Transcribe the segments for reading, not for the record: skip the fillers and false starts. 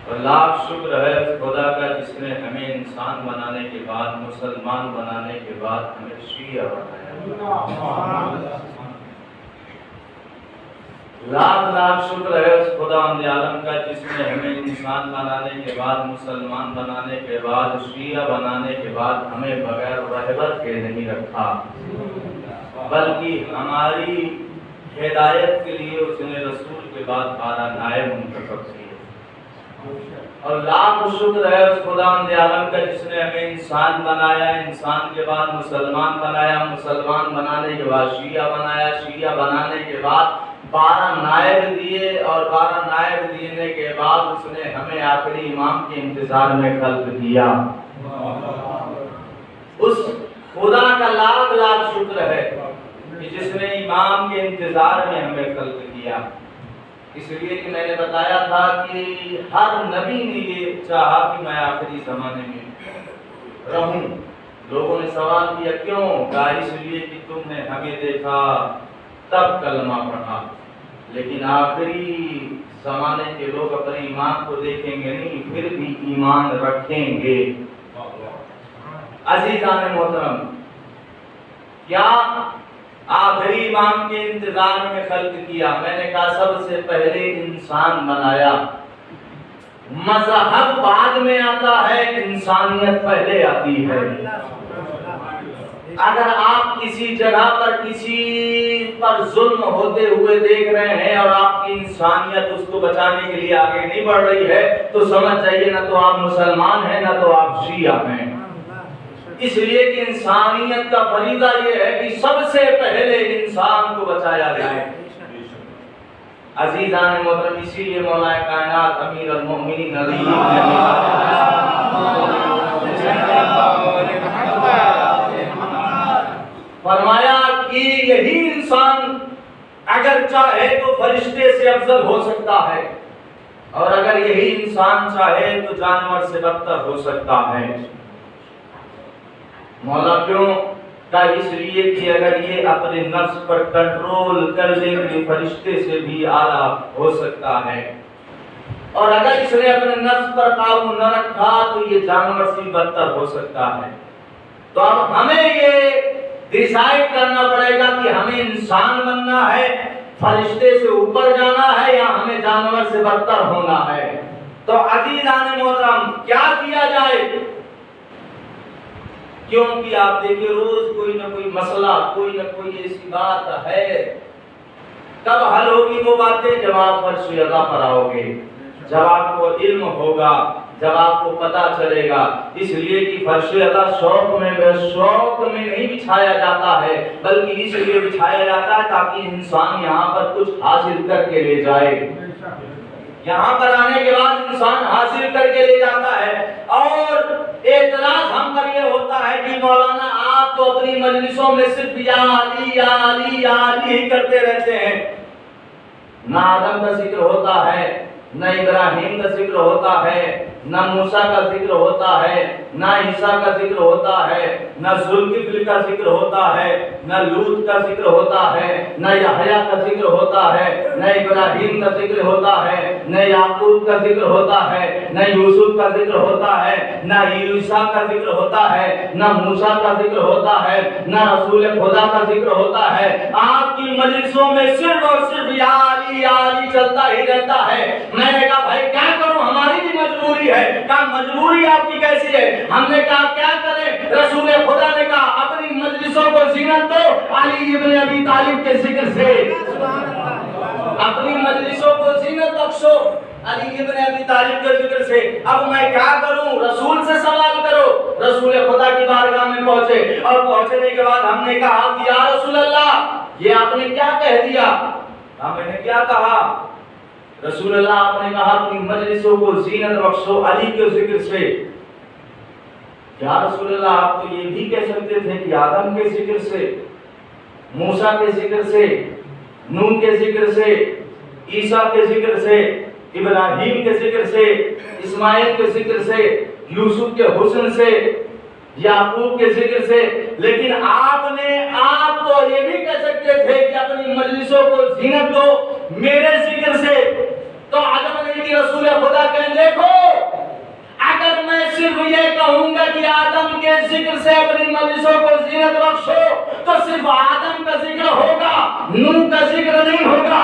اور لاکھ شکر ہے اس خدا کا جس نے ہمیں انسان بنانے کے بعد، مسلمان بنانے کے بعد ہمیں شیعہ بنایا۔ لاکھ لاکھ شکر ہے اس خدا عالم کا جس نے ہمیں انسان بنانے کے بعد، مسلمان بنانے کے بعد، شیعہ بنانے کے بعد ہمیں بغیر رہبر کے نہیں رکھا، بلکہ ہماری ہدایت کے لیے اس نے رسول کے بعد 12 نائب منتخب کیے۔ اور لاکھ شکر ہے اس خدا عالم کا جس نے ہمیں انسان بنایا، انسان کے بعد مسلمان بنایا، مسلمان بنانے کے بعد شیعہ بنایا، شیعہ بنانے کے بعد 12 نائب دیے، اور 12 نائب دینے کے بعد اس نے ہمیں آخری امام کے انتظار میں خلق کیا۔ اس خدا کا لاکھ لاکھ شکر ہے کہ جس نے امام کے انتظار میں ہمیں خلق کیا۔ اس لیے کہ میں نے بتایا تھا کہ ہر نبی نے یہ چاہا کہ میں آخری زمانے میں رہوں۔ لوگوں نے سوال کیا کیوں؟ کہا اس لیے کہ تم نے ہمیں دیکھا تب کلمہ پڑھا، لیکن آخری زمانے کے لوگ اپنے ایمان کو دیکھیں گے نہیں، پھر بھی ایمان رکھیں گے۔ عزیزان محترم، کیا آخری امام کے انتظار میں خلق کیا؟ میں نے کہا سب سے پہلے انسان بنایا۔ مذہب بعد میں آتا ہے، انسانیت پہلے آتی ہے۔ اگر آپ کسی جگہ پر کسی پر ظلم ہوتے ہوئے دیکھ رہے ہیں اور آپ کی انسانیت اس کو بچانے کے لیے آگے نہیں بڑھ رہی ہے تو سمجھ جائیے نہ تو آپ مسلمان ہیں نہ تو آپ شیعہ ہیں۔ اس لیے کہ انسانیت کا فریضہ یہ ہے کہ سب سے پہلے انسان کو بچایا جائے۔ عزیزان محترم، اسی لیے مولا کائنات امیر المؤمنین علی فرمایا کہ یہی انسان اگر چاہے تو فرشتے سے افضل ہو سکتا ہے، اور اگر یہی انسان چاہے تو جانور سے بدتر ہو سکتا ہے۔ مولا کیوں؟ کہ اس لیے کہ اگر یہ اپنے نفس پر کنٹرول کر لے تو فرشتے سے بھی اعلیٰ ہو سکتا ہے، اور اگر اس نے اپنے نفس پر قابو نہ رکھا تو یہ جانور سے بدتر ہو سکتا ہے۔ تو اب ہمیں یہ ڈیسائیڈ کرنا پڑے گا کہ ہمیں انسان بننا ہے، فرشتے سے اوپر جانا ہے، یا ہمیں جانور سے بدتر ہونا ہے۔ تو عزیزان محترم، کیا کیا جائے؟ کیونکہ آپ دیکھیں روز کوئی نہ کوئی مسئلہ، کوئی نہ کوئی ایسی بات ہے، کب حل ہوگی وہ باتیں؟ جب آپ فرش ادا پر آؤ گے، جب آپ کو علم ہوگا، جب آپ کو پتا چلے گا۔ اس لیے کہ فرش ادا شوق میں نہیں بچھایا جاتا ہے، بلکہ اس لیے بچھایا جاتا ہے تاکہ انسان یہاں پر کچھ حاصل کر کے لے جائے۔ یہاں پر آنے کے بعد انسان حاصل کر کے لے جاتا ہے، اور اعتراض ہم پر یہ ہوتا ہے کہ مولانا آپ تو اپنی مجلسوں میں صرف یا علی یا علی یا علی ہی کرتے رہتے ہیں، نہ آدم کا ذکر ہوتا ہے، نہ ابراہیم کا ذکر ہوتا ہے، نہ موسیٰ کا ذکر ہوتا ہے، نہ عیسیٰ کا ذکر ہوتا ہے، نہ ذوالکفل کا ذکر ہوتا ہے، نہ لوط کا ذکر ہوتا ہے، نہ یحییٰ کا ذکر ہوتا ہے، نہ ابراہیم کا ذکر ہوتا ہے، نہ یعقوب کا ذکر ہوتا ہے، نہ یوسف کا ذکر ہوتا ہے، نہ عیسیٰ کا ذکر ہوتا ہے، نہ موسیٰ کا ذکر ہوتا ہے، نہ رسول خدا کا ذکر ہوتا ہے۔ آپ کی مجلسوں میں صرف اور صرف یا علی چلتا ہی رہتا ہے۔ میں نے کہا بھائی کیا کروں، ہماری بھی مجبوری ہے۔ کہا مجبوری آپ کی کیسی ہے؟ ہم نے کہا کیا کریں؟ رسول خدا نے کہا اپنی مجلسوں کو زینت دو علی ابن ابی طالب کے ذکر سے، اپنی مجلسوں کو زینت بخشو علی ابن ابی طالب کے ذکر سے۔ اب میں کیا کروں؟ رسول سے سوال کرو۔ رسول خدا کی بارگاہ میں پہنچے، اور پہنچنے کے بعد ہم نے کہا کہ یا رسول اللہ یہ آپ نے کیا کہہ دیا؟ میں نے کیا کہا؟ رسول اللہ آپ نے کہا اپنی مجلسوں کو زینت بخشو علی کے ذکر سے۔ یا رسول اللہ آپ تو یہ بھی کہہ سکتے تھے کہ آدم کے ذکر سے، موسیٰ کے ذکر سے، نوح کے ذکر سے، عیسیٰ کے ذکر سے، ابراہیم کے ذکر سے، اسماعیل کے ذکر سے، یوسف کے حسن سے، یعقوب کے ذکر سے۔ لیکن آپ تو یہ بھی کہہ سکتے تھے کہ اپنی مجلسوں کو زینت دو میرے ذکر سے۔ تو آدم علیہ کی رسول خدا کہیں دیکھو اگر میں صرف یہ کہوں گا کہ آدم کے ذکر سے اپنی مجلسوں کو زینت بخشو تو صرف آدم کا ذکر ہوگا، نوح کا ذکر نہیں ہوگا۔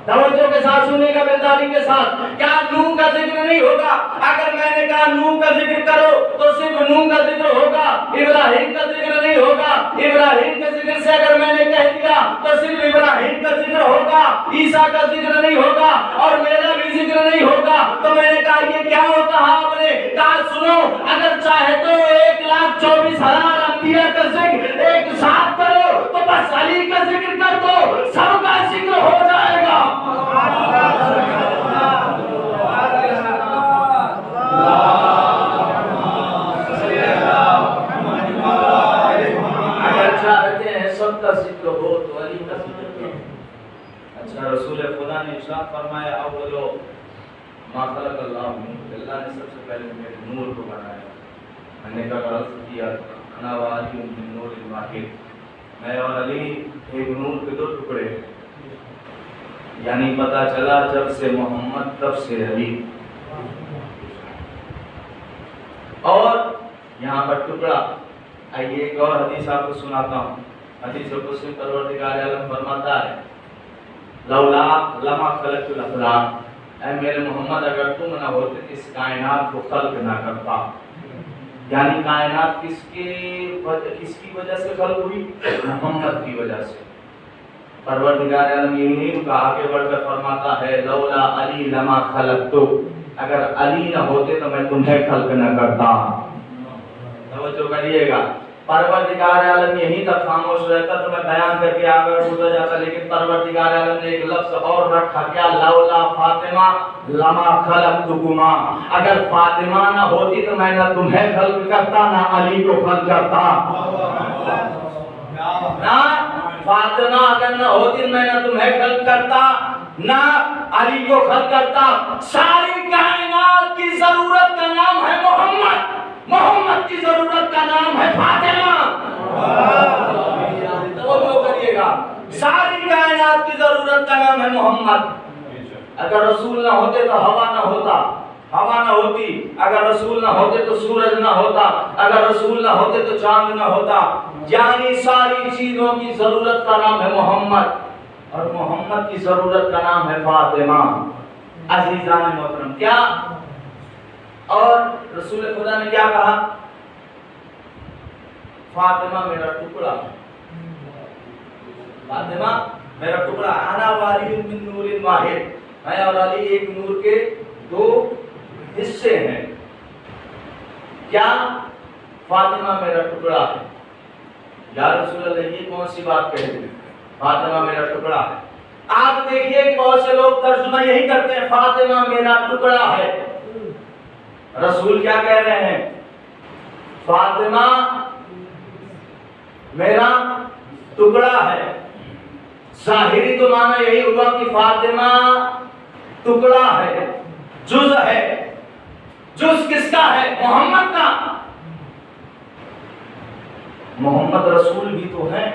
توجہ کے ساتھ سننے کا، بیداری کے ساتھ، کیا نوح کا ذکر نہیں ہوگا؟ اگر میں نے کہا نوح کا ذکر کرو تو صرف نوح کا ذکر ہوگا، ابراہیم کا ذکر نہیں ہوگا۔ ابراہیم کے ذکر سے اگر میں نے کہہ دیا تو صرف ابراہیم کا ذکر ہوگا، عیسیٰ کا ذکر نہیں ہوگا اور میرا بھی ذکر نہیں ہوگا۔ تو میں نے کہا یہ کیا ہوتا ہے؟ آپ نے کہا سنو، اگر چاہے تو 1,24,000 انبیاء کا ذکر ایک ساتھ کرو تو بس علی کا ذکر کر دو، سب کا ذکر ہو جائے گا۔ اگر چاہتے ہیں سب کا ذکر ہو تو علی کا ذکر کرو۔ اچھا، رسول خدا نے ارشاد فرمایا اولو ما خلق اللہ نور، اللہ نے سب سے پہلے میرے نور کو بنایا۔ میں نے کہا عرض کیا انا وعلی من نور واحد، میں اور علی ایک نور کے دو ٹکڑے، یعنی پتہ چلا جب سے محمد تب سے علی۔ اور یہاں پر ٹکڑا، آئیے ایک اور حدیث آپ کو سناتا ہوں۔ حدیث قدسی میں پروردگار عالم فرماتا ہے لولا لما خلقت الافلاک، اے میرے محمد اگر تم نہ ہوتے تو اس کائنات کو خلق نہ کرتا۔ یعنی کائنات کس کی وجہ سے خلق ہوئی؟ محمد کی وجہ سے۔ پروردگار عالم یہی نہیں کہا، آگے بڑھ کر فرماتا ہے لولا علی لما خلقتو، اگر علی نہ ہوتے تو میں تمہیں خلق نہ کرتا۔ توجہ کریے گا، پروردگار عالم یہیں تک خاموش رہتا تو میں بیان کر کے آگے گزر جاتا، لیکن پروردگار عالم نے ایک لفظ اور رکھا، کیا؟ لولا فاطمہ لما خلقتکما، اگر فاطمہ نہ ہوتی تو میں نہ تمہیں خلق کرتا نہ علی کو خلق کرتا۔ نہ فاطمہ اگر نہ ہوتی میں نہ تمہیں خلق کرتا نہ علی کو خلق کرتا۔ ساری کائنات کی ضرورت کا نام ہے محمد، محمد کی ضرورت کا نام ہے فاطمہ۔ توجہ کریے گا، ساری کائنات کی ضرورت کا نام ہے محمد۔ اگر رسول نہ ہوتے تو ہوا نہ ہوتا، ہوا نہ ہوتی، اگر رسول نہ ہوتے تو سورج نہ ہوتا، اگر رسول نہ ہوتے تو چاند نہ ہوتا۔ یعنی ساری چیزوں کی ضرورت کا نام ہے محمد، اور محمد کی ضرورت کا نام ہے فاطمہ۔ عزیزان محترم، کیا اور رسول خدا نے کیا کہا؟ فاطمہ میرا ٹکڑا، فاطمہ میرا ٹکڑا، انا والی من نور واحد، میں اور علی ایک نور کے دو حصے ہیں۔ کیا؟ فاطمہ میرا ٹکڑا ہے۔ یا رسول اللہ یہ کون سی بات کہہ رہے ہیں؟ فاطمہ میرا ٹکڑا ہے۔ آپ دیکھیے کہ بہت سے لوگ ترجمہ یہی کرتے ہیں فاطمہ میرا ٹکڑا ہے۔ رسول کیا کہہ رہے ہیں؟ فاطمہ میرا ٹکڑا ہے۔ ظاہری تو معنی یہی ہوا کہ فاطمہ ٹکڑا ہے، جز ہے۔ جز کس کا ہے؟ محمد کا۔ محمد رسول بھی تو ہے،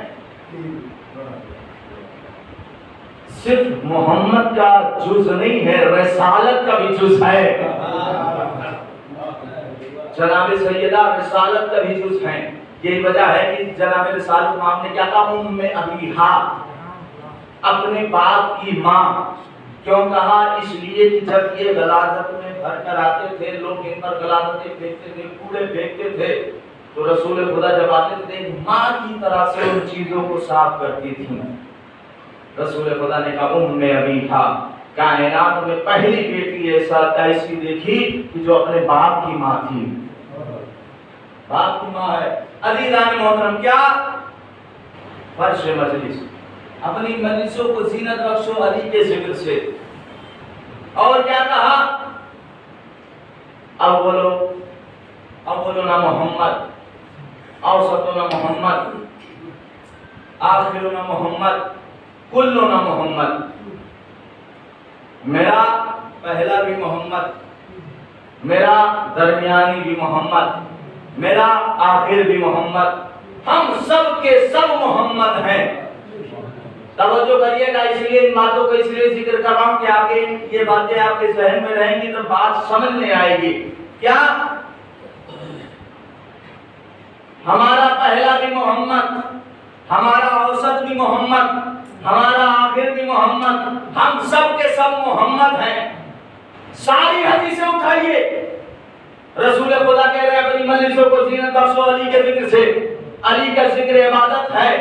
صرف محمد کا جز نہیں ہے، رسالت کا بھی جز ہے۔ جناب سیدہ رسالت کا بھی جز ہے۔ یہی وجہ ہے کہ جناب رسالت امام نے کیا کہا؟ ام ابیہا، اپنے باپ کی ماں۔ کیوں کہا؟ اس لیے کہ جب یہ غلاظت میں بھر کر آتے تھے، لوگ ان پر غلاظتیں پھینکتے تھے، کوڑے پھینکتے تھے، تو رسول خدا جب آتے تھے ماں کی طرح سے ان چیزوں کو صاف کرتی تھی۔ رسول خدا نے کہا ام ابیہا، کائنات میں پہلی بیٹی ایسی دیکھی کہ جو اپنے باپ کی ماں تھی، باپ کی ماں ہے۔ عزیزان محترم، کیا فرش مجلس، اپنی مجلسوں کو زینت بخشو علی کے ذکر سے۔ اور کیا کہا؟ اولنا محمد، اوسطنا محمد، آخرنا محمد، کلنا محمد۔ میرا پہلا بھی محمد، میرا درمیانی بھی محمد، میرا آخر بھی محمد، ہم سب کے سب محمد ہیں۔ توجہ کریے گا، اس لیے ان باتوں کو اس لیے ذکر کر رہا ہوں کہ آگے یہ باتیں آپ کے ذہن میں رہیں گی تو بات سمجھ میں آئے گی۔ کیا ہمارا پہلا بھی محمد، ہمارا اوسط بھی محمد، ہمارا آخر بھی محمد، ہم سب کے سب محمد ہیں۔ ساری حدیثیں اٹھائیے، رسول خدا کہہ رہے ہیں اپنی مجلسوں کو زینت بخشو علی کے ذکر سے، علی کا ذکر عبادت ہے۔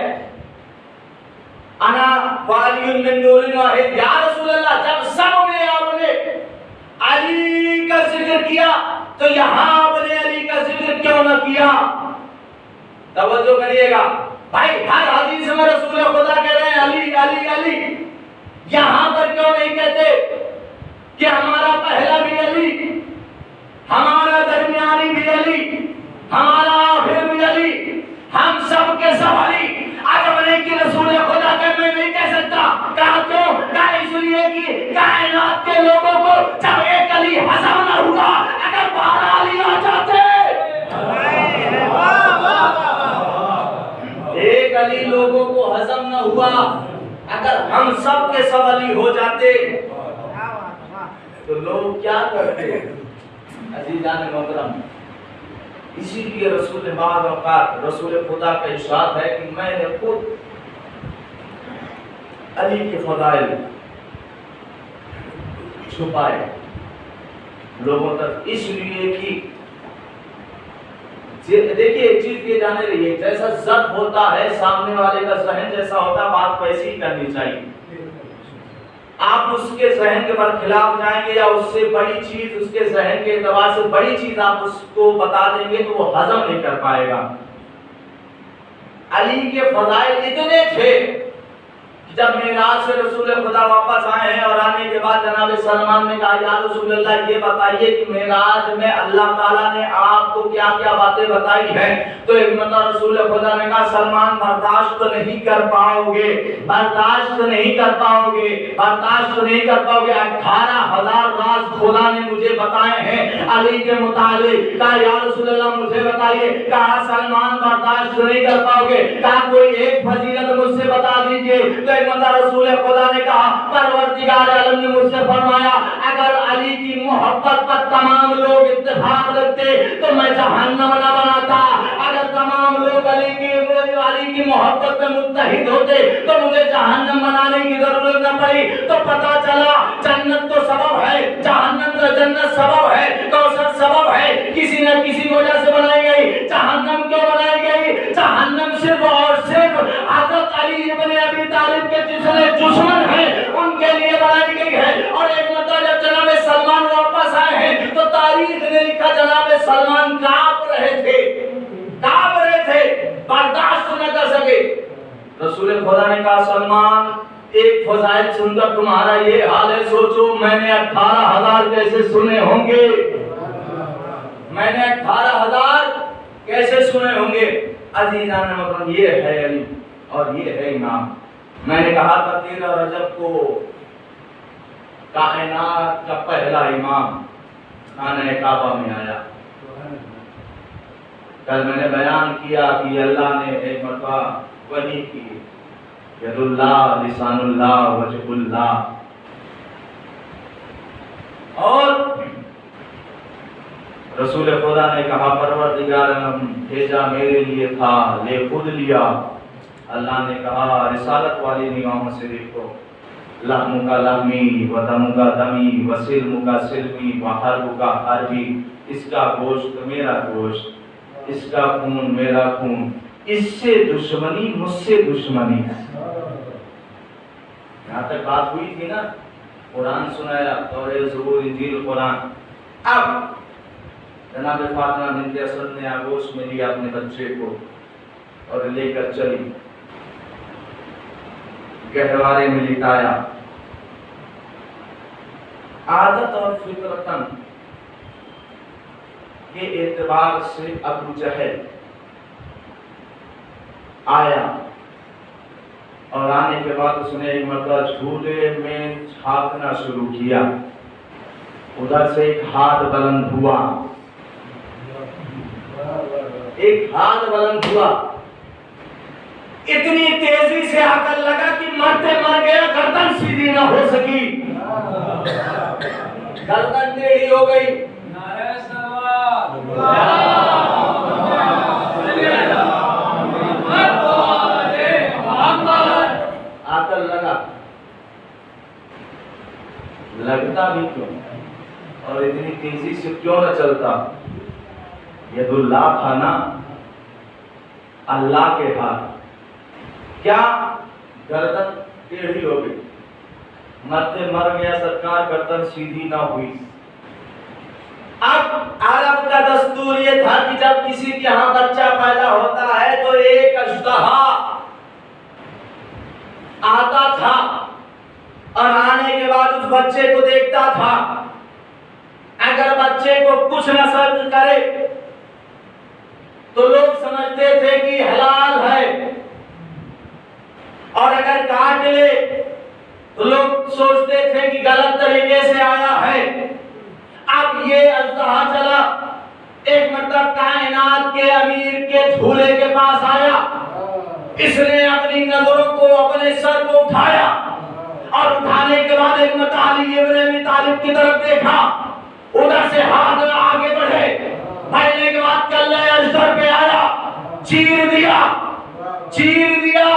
انا وعلی من نور واحد، یا رسول اللہ جب سب میں آپ نے علی کا ذکر کیا تو یہاں آپ نے علی کا ذکر کیوں نہ کیا؟ توجہ کریے گا بھائی، ہر حدیث میں رسول خدا کہہ رہے ہیں علی علی علی، یہاں پر کیوں نہیں کہتے کہ ہمارا پہلا بھی علی، ہمارا درمیانی بھی علی، ہمارا آخر بھی علی، ہم سب کے سب علی؟ اگر نہیں کہ رسول خدا کہ میں نہیں کہہ سکتا، کہا کیوں؟ کہا اس لیے کہ کائنات کے لوگوں کو جب ایک علی ہضم نہ ہوا، اگر 12 علی آ جاتے، ایک علی لوگوں کو ہضم نہ ہوا، اگر ہم سب کے سب علی ہو جاتے تو لوگ کیا کرتے؟ عزیزان محترم، اسی لیے رسول بعض اوقات رسول خدا کا ارشاد ہے کہ میں نے خود علی کے فضائل چھپائے لوگوں تک، اس لیے کہ دیکھیے ایک چیز یہ جانے رہیے، جیسا ضبط ہوتا ہے سامنے والے کا ذہن جیسا ہوتا ہے، بات ویسی ہی کرنی چاہیے۔ آپ اس کے ذہن کے برخلاف جائیں گے یا اس سے بڑی چیز، اس کے ذہن کے اعتبار سے بڑی چیز آپ اس کو بتا دیں گے تو وہ ہضم نہیں کر پائے گا۔ علی کے فضائل اتنے تھے جب معراج سے رسول خدا واپس آئے ہیں اور آنے کے بعد جناب سلمان نے کہا یا رسول اللہ یہ بتائیے کہ معراج میں اللہ تعالیٰ نے آپ کو کیا کیا باتیں بتائی ہیں؟ تو ایک مرتبہ رسول خدا نے کہا سلمان برداشت نہیں کر پاؤ گے، برداشت نہیں کر پاؤ گے، برداشت نہیں کر پاؤ گے، 18,000 راز خدا نے مجھے بتائے ہیں علی کے متعلق۔ کہا یا رسول اللہ مجھے بتائیے، کہا سلمان برداشت نہیں کر پاؤ گے، کہا کوئی ایک فضیلت مجھ سے بتا دیجئے۔ تو ایک مرتبہ رسول خدا نے کہا پروردگار عالم نے مجھ سے فرمایا اگر علی کی محبت پر تمام لوگ اتفاق رکھتے تو میں جہنم نہ بناتا، اگر تمام لوگ علی کی محبت میں متحد ہوتے تو مجھے جہنم بنانے کی ضرورت نہ پڑی۔ تو پتا چلا جنت تو سبب ہے، جہنم تو جنت سبب ہے، کوثر سبب ہے، کسی نہ کسی وجہ سے بنائی گئی۔ جہنم کیوں بنائی گئی؟ جہنم صرف اور صرف حضرت علی ابن ابی طالب کے جتنے دشمن ہیں ان کے لیے بنائی گئی ہے۔ اور ایک مرتبہ جب جناب سلمان واپس آئے ہیں تو تاریخ نے لکھا جناب سلمان کانپ رہے تھے، کانپ رہے تھے، برداشت نہ کر سکے۔ رسول خدا نے کہا سلمان ایک فضائل سن کر تمہارا یہ حال ہے، سوچو میں نے 18,000 کیسے سنے ہوں گے، میں نے 18,000 کیسے سنے ہوں گے۔ عزیزان محترم یہ ہے علی اور یہ ہے امام۔ میں نے کہا تھا 13 رجب کو کائنات کا پہلا امام خانہ کعبہ میں آیا۔ کل میں نے بیان کیا کہ اللہ نے ایک مرتبہ وحی کی، ید اللہ لسان اللہ وجہ اللہ، اور رسول خدا نے کہا پروردگار نے بھیجا میرے لیے تھا، لے خود لیا۔ اللہ نے کہا رسالت والی نگاہوں سے دیکھو، لحم کا لحمی و دم کا دمی و سلم کا سلمی و حرب کا حربی، اس کا گوشت میرا گوشت، اس کا خون میرا خون، اس سے دشمنی مجھ سے دشمنی ہے۔ یہاں تک بات ہوئی تھی نا، قرآن سنایا، توریت زبور انجیل قرآن۔ اب جناب فاطمہ بنت اسد نے آغوش میں لیا اپنے بچے کو اور لے کر چلی، گہوارے میں لٹایا۔ عادت اور فطرتاً کے اعتبار سے ابو جہل آیا، اور آنے کے بعد اس نے ایک مرتبہ جھولے میں جھانکنا شروع کیا۔ ادھر سے ایک ہاتھ بلند ہوا، ایک ہاتھ بلند ہوا، اتنی تیزی سے عقل لگا کہ مرتے مر گیا، گردن سیدھی نہ ہو سکی، گردن ٹیڑھی ہو گئی۔ عقل لگتا بھی کیوں اور اتنی تیزی سے کیوں نہ چلتا؟ ید اللہ تھا نا، اللہ کے ہاتھ، کیا گردن ٹیڑھی ہو گئی، مرتے مر گیا سرکار، گردن سیدھی نہ ہوئی۔ اب عرب کا دستور یہ تھا کہ جب کسی کے یہاں بچہ پیدا ہوتا ہے تو ایک اژدہا آتا تھا اور آنے کے بعد اس بچے کو دیکھتا تھا، اگر بچے کو کچھ نہ کرے تو لوگ سمجھتے تھے کہ حلال ہے، اور اگر کاٹ لے تو لوگ سوچتے تھے کہ غلط طریقے سے آیا ہے۔ اب یہ اژدہا چلا، ایک مرتبہ کائنات کے امیر کے جھولے کے پاس آیا، اس نے اپنی نظروں کو اپنے سر کو اٹھایا اور اٹھانے کے بعد ایک مرتبہ علی ابن ابی طالب کی طرف دیکھا، ادھر سے ہاتھ آگے بڑھے، بڑھنے کے بعد کلہ اژدر پہ آیا، چیر دیا، چیر دیا،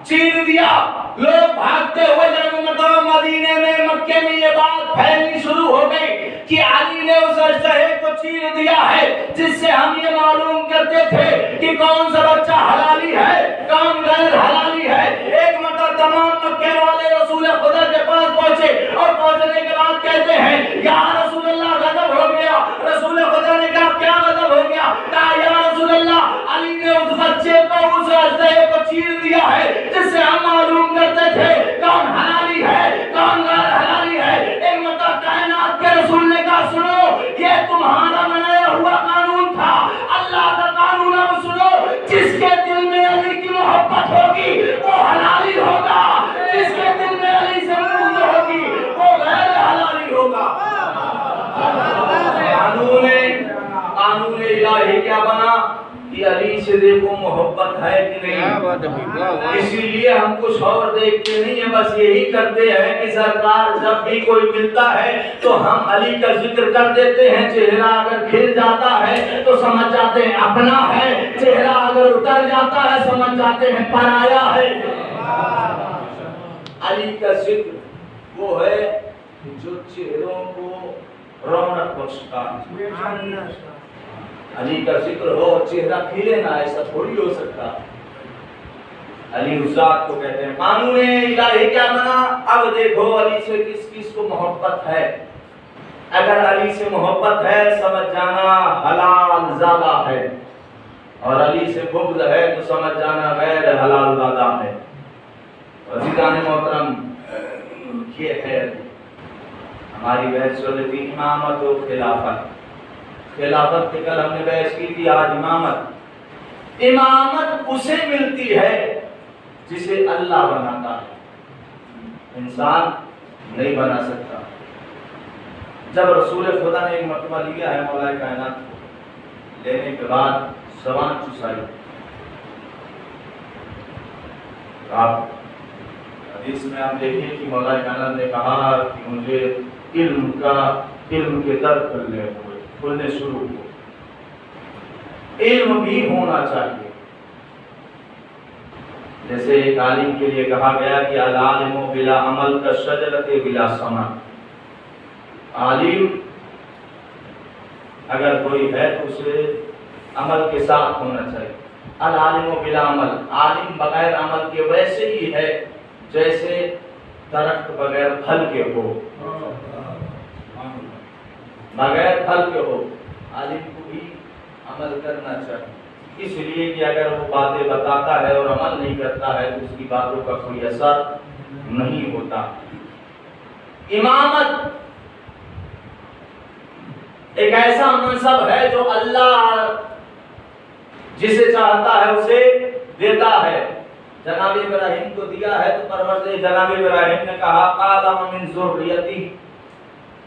چیر دیا۔ لوگ بھاگتے ہوئے جب مرتبہ مدینے میں، مکے میں یہ بات پھیلنی شروع ہو گئی کہ علی نے اس اژدہے کو چیر دیا ہے، جس سے ہم یہ معلوم کرتے تھے کہ کون سا بچہ حلالی ہے، کون غیر حلالی ہے۔ ایک مرتبہ تمام مکے والے رسول خدا کے پاس پہنچے اور پہنچنے کے بعد کہتے ہیں یا رسول اللہ غضب ہو گیا۔ رسول خدا نے کہا کیا غضب ہو گیا؟ کہا یا رسول اللہ علی نے اس بچے کو، اس اژدہے کو چیر دیا ہے، جس سے ہم معلوم کرتے تھے کون حلالی ہے، کون غیر حلالی ہے۔ ایک مرتبہ کائنات کے رسول نے کہا سنو، یہ تمہارا بنایا ہوا قانون تھا، اللہ کا قانون اب سنو، جس کے دل میں علی کی محبت ہوگی وہ حلالی ہوگا، جس کے دل میں علی سے بغض ہوگی وہ غیر حلالی ہوگا۔ قانون الہی کیا بنا کہ علی سے دیکھو محبت ہے کہ نہیں، اسی لیے ہم کچھ اور دیکھتے نہیں ہیں، بس یہی کرتے ہیں کہ سرکار جب بھی کوئی ملتا ہے تو ہم علی کا ذکر کر دیتے ہیں، چہرہ اگر کھل جاتا ہے تو سمجھ جاتے ہیں اپنا ہے، چہرہ اگر اتر جاتا ہے سمجھ جاتے ہیں پرایا ہے۔ علی کا ذکر وہ ہے جو چہروں کو رونق بخشتا ہے۔ علی کا ذکر ہو چہرہ کھلے نہ، ایسا تھوڑی ہو سکتا۔ علی اس ذات کو کہتے ہیں۔ قانون الہی کیا بنا؟ اب دیکھو علی سے کس کس کو محبت ہے۔ اگر علی سے محبت ہے سمجھ جانا حلال زادہ ہے، اور علی سے بغض ہے تو سمجھ جانا غیر حلال زادہ ہے۔ عزیزان محترم، یہ ہے ہماری بحث چل رہی تھی امامت و خلافت۔ خلافت کے کل ہم نے بحث کی تھی، آج امامت۔ امامت اسے ملتی ہے جسے اللہ بناتا ہے، انسان نہیں بنا سکتا۔ جب رسول خدا نے ایک مرتبہ لیا ہے مولا کائنات کو، لینے کے بعد زبان چسائی، آپ حدیث میں آپ دیکھیں کہ مولا کائنات نے کہا کہ مجھے علم کے در کھلنے شروع ہو، علم بھی ہونا چاہیے۔ جیسے ایک عالم کے لیے کہا گیا کہ العالم بلا عمل کا شجرت بلا ثمر، عالم اگر کوئی ہے تو اسے عمل کے ساتھ ہونا چاہیے۔ العالم بلا عمل، عالم بغیر عمل کے ویسے ہی ہے جیسے درخت بغیر پھل کے ہو، بغیر پھل کے ہو۔ عالم کو بھی عمل کرنا چاہیے، اس لیے کہ اگر وہ باتیں بتاتا ہے اور عمل نہیں کرتا ہے تو اس کی باتوں کا کوئی اثر نہیں ہوتا۔ امامت ایک ایسا منصب ہے جو اللہ جسے چاہتا ہے اسے دیتا ہے۔ جناب ابراہیم کو دیا ہے تو پروردگار جناب ابراہیم نے کہا قال من ذریتی،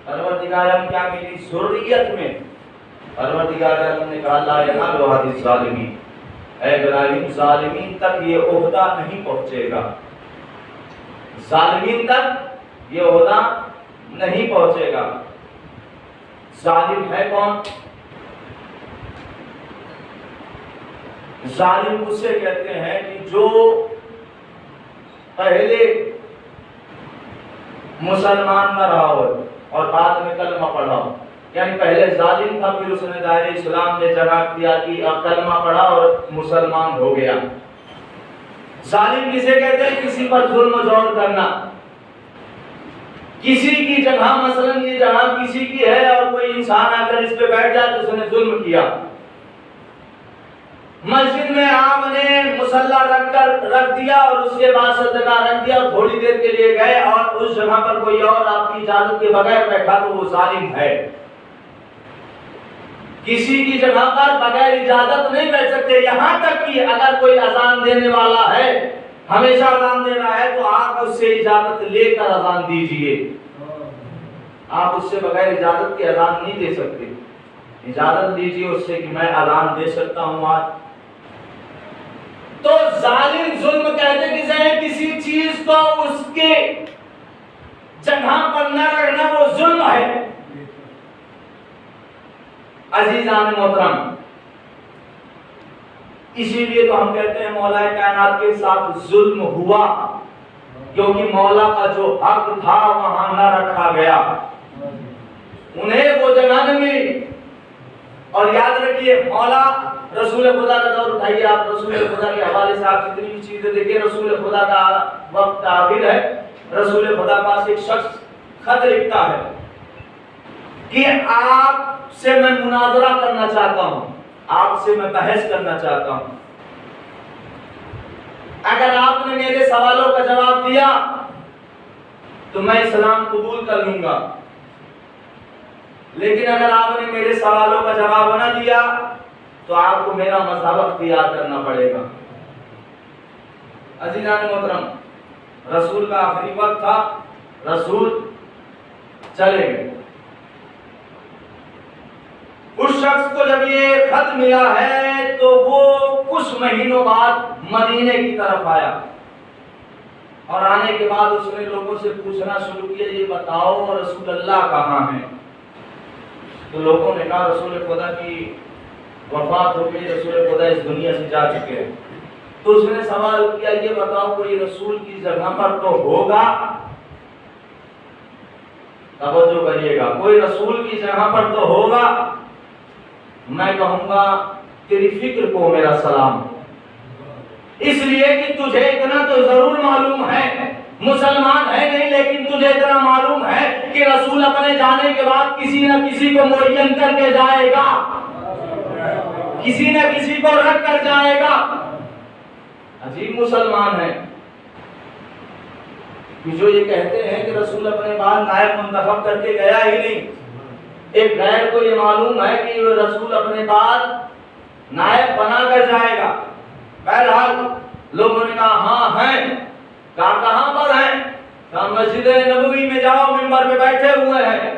پروردگار ہم کیا میری ذریت میں؟ پروردگار عالم نے کہا لا ینال عہد الظالمین، اے ابراہیم ظالمین تک یہ عہدہ نہیں پہنچے گا، ظالمین تک یہ عہدہ نہیں پہنچے گا۔ ظالم ہے کون؟ ظالم اسے کہتے ہیں کہ جو پہلے مسلمان نہ رہا ہو اور بعد میں کلمہ پڑھا ہو، یعنی پہلے ظالم تھا، پھر اس نے دائرہ اسلام میں جگہ کیا کہ اب کلمہ پڑھا اور مسلمان ہو گیا۔ ظالم کسے کہتے ہیں؟ کسی پر ظلم و جور کرنا، کسی کی جگہ، مثلا یہ جگہ کسی کی ہے اور کوئی انسان آ کر اس پہ بیٹھ جائے تو اس نے ظلم کیا۔ مسجد میں آپ نے مصلی رکھ دیا اور اس کے بعد صدقہ رکھ دیا اور تھوڑی دیر کے لیے گئے اور اس جگہ پر کوئی اور آپ کی اجازت کے بغیر بیٹھا تو وہ ظالم ہے۔ کسی کی جگہ پر بغیر اجازت نہیں بیٹھ سکتے، یہاں تک کہ اگر کوئی اذان دینے والا ہے، ہمیشہ اذان دے رہا ہے، تو آپ اس سے اجازت لے کر اذان دیجئے۔ آپ اس سے بغیر اجازت کی اذان نہیں دے سکتے، اجازت دیجئے اس سے کہ میں اذان دے سکتا ہوں آج۔ تو ظالم ظلم کہتے کسے ہیں؟ کسی چیز کو اس کے جگہ پر نہ رکھنا وہ ظلم ہے۔ عزیزان محترم، اسی لیے تو ہم کہتے ہیں مولا کائنات کے ساتھ ظلم ہوا، کیونکہ مولا کا جو حق تھا وہاں نہ رکھا گیا، انہیں وہ جگہ نہ ملی۔ اور یاد رکھیے، مولا رسول خدا کا دور اٹھائیے، آپ رسول خدا کے حوالے سے آپ جتنی بھی چیزیں دیکھیں، رسول خدا کا وقت آخر ہے، رسول خدا پاس ایک شخص خط لکھتا ہے کہ آپ سے میں مناظرہ کرنا چاہتا ہوں، آپ سے میں بحث کرنا چاہتا ہوں، اگر آپ نے میرے سوالوں کا جواب دیا تو میں اسلام قبول کر لوں گا، لیکن اگر آپ نے میرے سوالوں کا جواب نہ دیا تو آپ کو میرا مذہب اختیار کرنا پڑے گا۔ عزیزان محترم، رسول کا آخری وقت تھا، رسول چلے گئے۔ اس شخص کو جب یہ خط ملا ہے تو وہ کچھ مہینوں بعد مدینے کی طرف آیا، اور آنے کے بعد اس نے لوگوں سے پوچھنا شروع کیا، یہ بتاؤ رسول اللہ کہاں ہیں؟ تو لوگوں نے کہا رسول خدا کی وفات ہو گئی، رسول خدا اس دنیا سے جا چکے ہیں۔ تو اس نے سوال کیا، یہ بتاؤ کوئی رسول کی جگہ پر تو ہوگا، توجہ کریے گا، کوئی رسول کی جگہ پر تو ہوگا؟ میں کہوں گا تیری فکر کو میرا سلام، اس لیے کہ تجھے اتنا تو ضرور معلوم ہے، مسلمان ہے نہیں لیکن تجھے اتنا معلوم ہے کہ رسول اپنے جانے کے بعد کسی نہ کسی کو معین کر کے جائے گا، کسی نہ کسی کو رکھ کر جائے گا۔ عجیب مسلمان ہے کہ جو یہ کہتے ہیں کہ رسول اپنے بعد نائب منتخب کر کے گیا ہی نہیں۔ ایک غیر کو یہ معلوم ہے کہ رسول اپنے بعد نائب بنا کر جائے گا۔ بہرحال لوگوں نے کہا ہاں ہیں، کہا کہاں پر ہیں؟ کہا مسجد نبوی میں جاؤ، منبر پہ بیٹھے ہوئے ہیں۔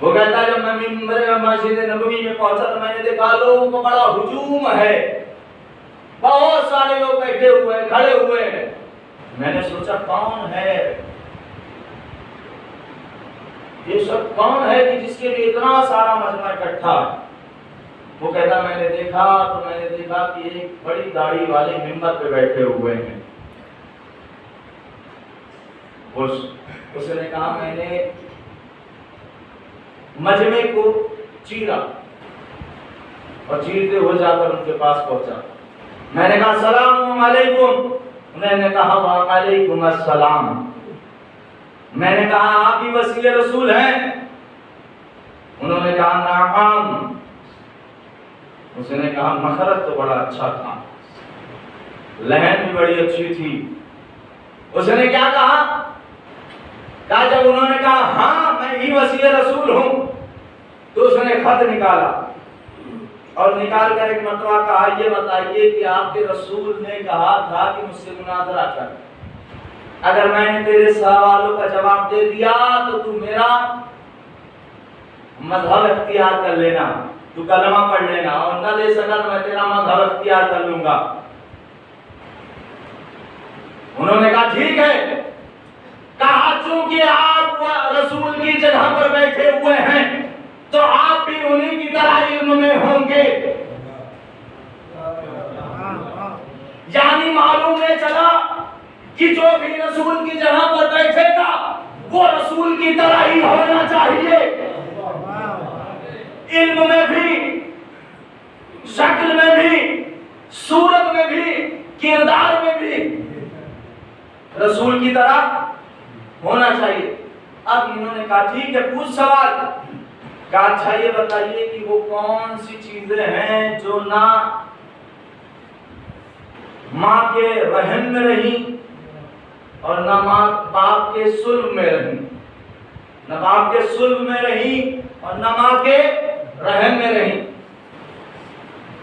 وہ کہتا ہے جب میں مسجد نبوی میں پہنچا تو میں نے دیکھا لوگوں کو بڑا ہجوم ہے، بہت سارے لوگ بیٹھے ہوئے ہیں، کھڑے ہوئے ہیں۔ میں نے سوچا کون ہے یہ سب، کون ہے کہ جس کے لیے اتنا سارا مجمع اکٹھا ہے؟ وہ کہتا میں نے دیکھا تو میں نے دیکھا کہ ایک بڑی داڑھی والے منبر پہ بیٹھے ہوئے ہیں۔ اس نے کہا میں نے مجمع کو چیرا اور چیرتے ہوئے جا کر ان کے پاس پہنچا۔ میں نے کہا السلام علیکم، انہوں نے کہا وعلیکم السلام۔ میں نے کہا آپ ہی وسیلہ رسول ہیں؟ انہوں نے کہا نعم۔ اس نے کہا مخرج تو بڑا اچھا تھا، لہن بھی بڑی اچھی تھی۔ اس نے کیا کہا جب انہوں نے کہا ہاں میں ہی وسیلہ رسول ہوں، تو اس نے خط نکالا اور نکال کر ایک مرتبہ کہا یہ بتائیے کہ آپ کے رسول نے کہا تھا کہ مجھ سے مناظرہ کر، اگر میں نے تیرے سوالوں کا جواب دے دیا تو تو میرا مذہب اختیار کر لینا، تو کلمہ پڑھ لینا، اور نہ دے سکا تو میں تیرا مذہب اختیار کر لوں گا۔ انہوں نے کہا ٹھیک ہے، کہا چونکہ آپ رسول کی جگہ پر بیٹھے ہوئے ہیں تو آپ بھی انہی کی طرح علم میں ہوں گے۔ یعنی معلوم نہیں چلا کہ جو بھی رسول کی جگہ پر بیٹھے گا وہ رسول کی طرح ہی ہونا چاہیے، علم میں بھی، شکل میں بھی، صورت میں بھی، کردار میں بھی رسول کی طرح ہونا چاہیے۔ اب انہوں نے کہا ٹھیک ہے پوچھ سوال، کہا اچھا یہ بتائیے کہ وہ کون سی چیزیں ہیں جو نہ ماں کے رحم میں رہی اور نہ ماں باپ کے صلب میں رہی، نہ باپ کے صلب میں رہی اور نہ ماں کے رحم میں رہی۔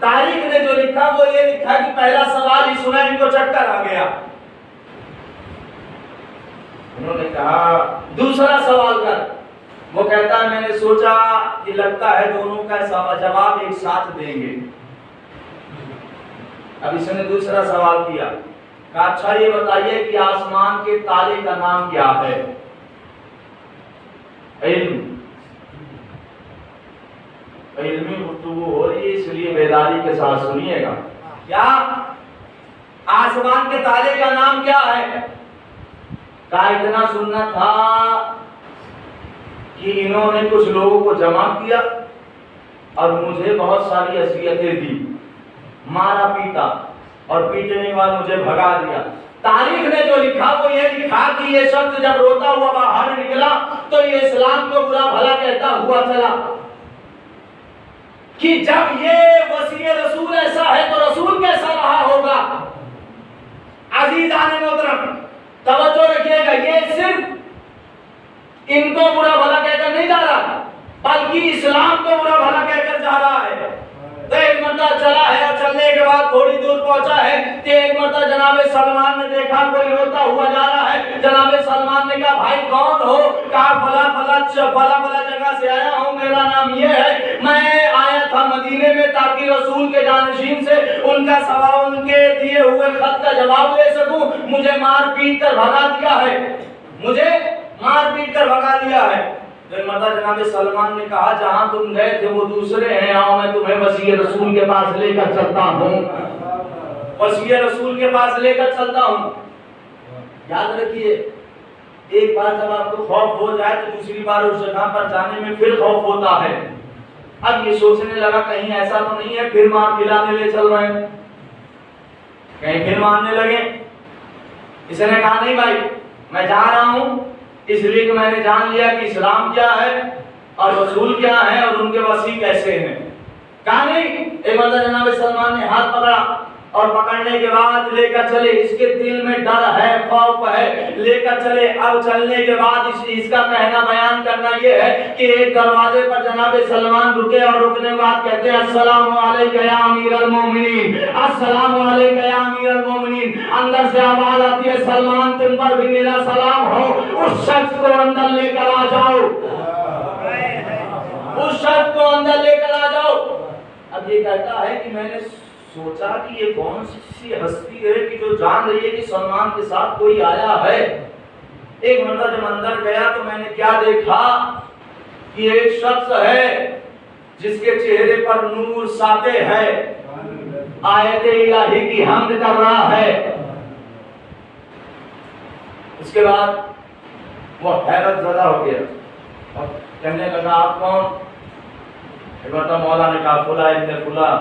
تاریخ نے جو لکھا وہ یہ لکھا کہ پہلا سوال ہی سنا ان کو چکر آ گیا۔ انہوں نے کہا دوسرا سوال کر۔ وہ کہتا ہے میں نے سوچا کہ لگتا ہے دونوں کا جواب ایک ساتھ دیں گے۔ اب اس نے دوسرا سوال کیا، کہا اچھا یہ بتائیے کہ آسمان کے تالے کا نام کیا ہے؟ علم، علمی گفتگو ہو رہی ہے اس لیے بیداری کے ساتھ سنیے گا۔ کیا آسمان کے تالے کا نام کیا ہے؟ کہا اتنا سننا تھا کہ انہوں نے کچھ لوگوں کو جمع کیا اور مجھے بہت ساری اذیتیں دی، مارا پیٹا اور پیٹنے کے بعد مجھے بھگا دیا۔ تاریخ نے جو لکھا وہ یہ لکھا کہ یہ شخص جب روتا ہوا باہر نکلا تو یہ اسلام کو برا بھلا کہتا ہوا چلا، کہ جب یہ وصی رسول ایسا ہے تو رسول کیسا رہا ہوگا۔ عزیزان محترم توجہ رکھیے گا، یہ صرف ان کو برا بھلا کہہ کر نہیں جا رہا بلکہ اسلام کو برا بھلا کہہ کر جا رہا ہے۔ تو ایک مرتبہ چلا ہے اور چلنے کے بعد تھوڑی دور پہنچا ہے کہ ایک مرتبہ جناب سلمان نے دیکھا کوئی روتا ہوا جا رہا ہے۔ جناب سلمان نے کہا بھائی کون ہو؟ کہا فلا جگہ سے آیا ہوں، میرا نام یہ ہے، میں آیا تھا مدینے میں تاکہ رسول کے جانشین سے ان کا سوال، ان کے دیے ہوئے خط کا جواب لے سکوں، مجھے مار پیٹ کر بھگا دیا ہے، مجھے مار پیٹ کر بھگا دیا ہے۔ تو مطلب جناب سلمان نے کہا جہاں تم گئے تھے وہ دوسرے ہیں، آؤ میں تمہیں وصی رسول کے پاس لے کر چلتا ہوں، وصی رسول کے پاس لے کر چلتا ہوں۔ یاد رکھیے ایک بار جب آپ کو خوف ہو جائے تو دوسری بار اس جگہ پر جانے میں پھر خوف ہوتا ہے۔ اب یہ سوچنے لگا کہیں ایسا تو نہیں ہے پھر مار کھلانے لے چل رہے ہیں، کہیں پھر مارنے لگے۔ اس نے کہا نہیں بھائی میں جا رہا ہوں اس لیے کہ میں نے جان لیا کہ اسلام کیا ہے اور رسول کیا ہے اور ان کے وصی کیسے ہیں۔ کہا نہیں، ایک مرتبہ جناب سلمان نے ہاتھ پکڑا اور پکڑنے کے بعد لے کر چلے، اس کے دل میں ڈر ہے، خوف ہے، لے کر چلے۔ اب چلنے کے بعد اس کا کہنا بیان کرنا یہ ہے کہ ایک دروازے پر جناب سلمان رکے اور رکنے کے بعد کہتے ہیں السلام علیکم یا امیر المومنین، السلام علیکم یا امیر المومنین۔ اندر سے آواز آتی ہے سلمان تم پر بھی میرا سلام ہو، اس شخص کو اندر لے کر آ جاؤ، اس شخص کو اندر لے کر آ جاؤ۔ اب یہ کہتا ہے کہ میں نے سوچا کہ یہ کون سی ہستی ہے کہ جو جان رہی ہے کہ سلمان کے ساتھ کوئی آیا ہے۔ ایک مرتبہ جب اندر گیا تو میں نے کیا دیکھا کہ ایک شخص ہے جس کے چہرے پر نور ساطع ہے، آیت الہی کی حمد کر رہا ہے۔ اس کے بعد وہ حیرت زدہ ہو گیا اور کہنے لگا آپ کون؟ ایک مرتبہ مولا نے کہا فلاں ابن فلاں۔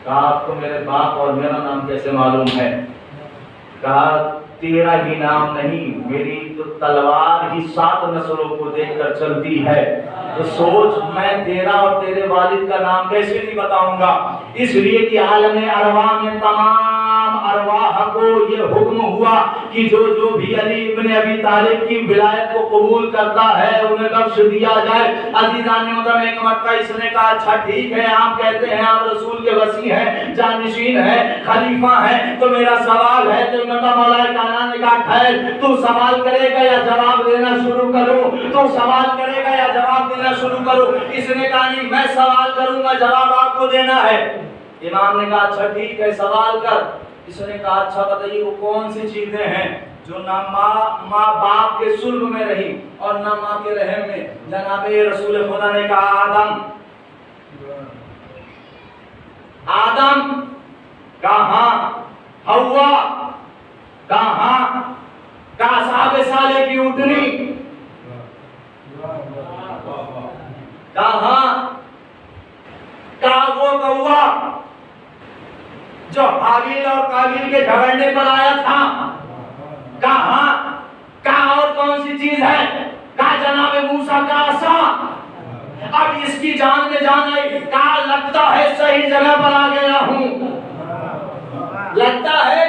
کہا آپ کو میرے باپ اور میرا نام کیسے معلوم ہے؟ کہا تیرا ہی نام نہیں، میری تو تلوار ہی 7 نسلوں کو دیکھ کر چلتی ہے، تو سوچ میں تیرا اور تیرے والد کا نام کیسے نہیں بتاؤں گا؟ اس لیے کہ عالم ارواح میں تمام ارواح کو یہ حکم ہوا کہ جو بھی علی ابن ابی طالب کی ولایت کو قبول کرتا ہے انہیں بخش دیا جائے۔ عزیزان محترم ایک مرتبہ اس نے کہا اچھا ٹھیک ہے، آپ کہتے ہیں آپ رسول کے وصی ہیں، جانشین ہیں، خلیفہ ہیں، تو میرا سوال ہے۔ تو مولا کائنات نے کہا ٹھہر، تو سوال کرے گا یا جواب دینا شروع کروں؟ تو سوال کرے گا یا جواب دینا شروع کروں؟ اس نے کہا نہیں، میں سوال کروں گا، جواب آپ کو دینا ہے۔ امام نے کہا اچھا ٹھیک ہے، سوال کر۔ اس نے کہا اچھا بتائیے وہ کون سی چیزیں ہیں جو نہ ماں باپ کے صلب میں رہی اور نہ ماں کے رحم میں؟ جناب رسول خدا نے کہا آدم کہاں، حوا کہاں، صاحب صالح کی اٹھنی کہاں، وہ کوا جو حابیل اور قابیل کے جھگڑنے پر آیا تھا کہاں، اور کون سی چیز ہے؟ کہا جناب موسیٰ کا عصا۔ اب اس کی جان میں جان آئی، کہا لگتا ہے صحیح جگہ پر آ گیا ہوں، لگتا ہے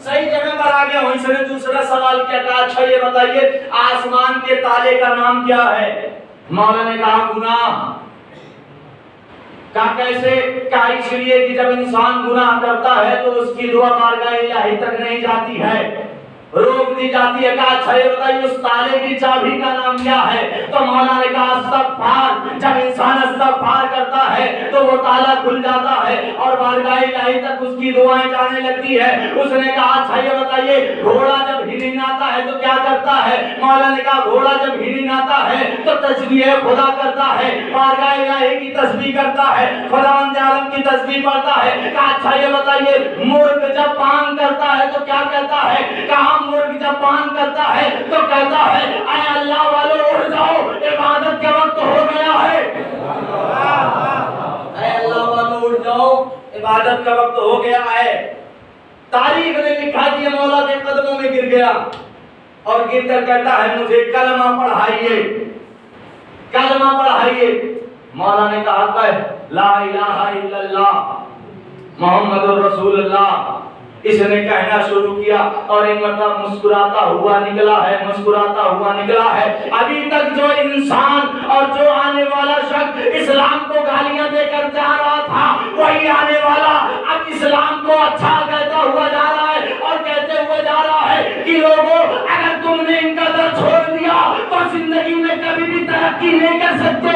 صحیح جگہ پر آ گیا ہوں۔ اس نے دوسرا سوال کیا، کہا اچھا یہ بتائیے آسمان کے تالے کا نام کیا ہے؟ مولا نے کہا گناہ۔ کہا کیسے؟ کہا اس لیے کہ جب انسان گناہ کرتا ہے تو اس کی دعا بارگاہ الہی تک نہیں جاتی ہے، روک دی جاتی ہے۔ کہا اچھا یہ بتائیے اس تالے کی چابی کا نام کیا ہے؟ تو مولا نے کہا استغفار۔ جب انسان استغفار کرتا ہے تو وہ تالا کھل جاتا ہے اور بارگاہ الہی تک اس کی دعائیں جانے لگتی ہے۔ اس نے کہا اچھا یہ بتائیے گھوڑا جب ہرن آتا ہے تو کیا کرتا ہے؟ مولا نے کہا گھوڑا جب ہرن آتا ہے تو تسبیح خدا کرتا ہے، بارگاہ الہی کی تسبیح کرتا ہے، خداوند عالم کی تسبیح پڑھتا ہے۔ کہا اچھا یہ بتائیے مرغ جب بانگ کرتا ہے تو کیا کہتا ہے؟ کہا مرغ جب بانگ کرتا ہے تو کہتا ہے اے اللہ والو اٹھ جاؤ، عبادت کا وقت ہو گیا ہے۔ اے اللہ والو اٹھ جاؤ، عبادت کا وقت ہو گیا ہے۔ تاریخ نے لکھا کہ مولا کے قدموں میں گر گیا اور گر کر کہتا ہے مجھے کلمہ پڑھائیے، کلمہ پڑھائیے۔ مولا نے کہا کہ لا الہ الا اللہ محمد رسول اللہ۔ اس نے کہنا شروع کیا اور ایک مرتبہ مسکراتا ہوا نکلا ہے، مسکراتا ہوا نکلا ہے۔ ابھی تک جو انسان اور جو آنے والا شخص اسلام کو گالیاں دے کر جا رہا تھا، وہی آنے والا اب اسلام کو اچھا کہتا ہوا جا رہا ہے اور کہتے ہوئے جا رہا ہے کہ لوگوں اگر تم نے ان کا در چھوڑ دیا تو زندگی میں کبھی بھی ترقی نہیں کر سکتے۔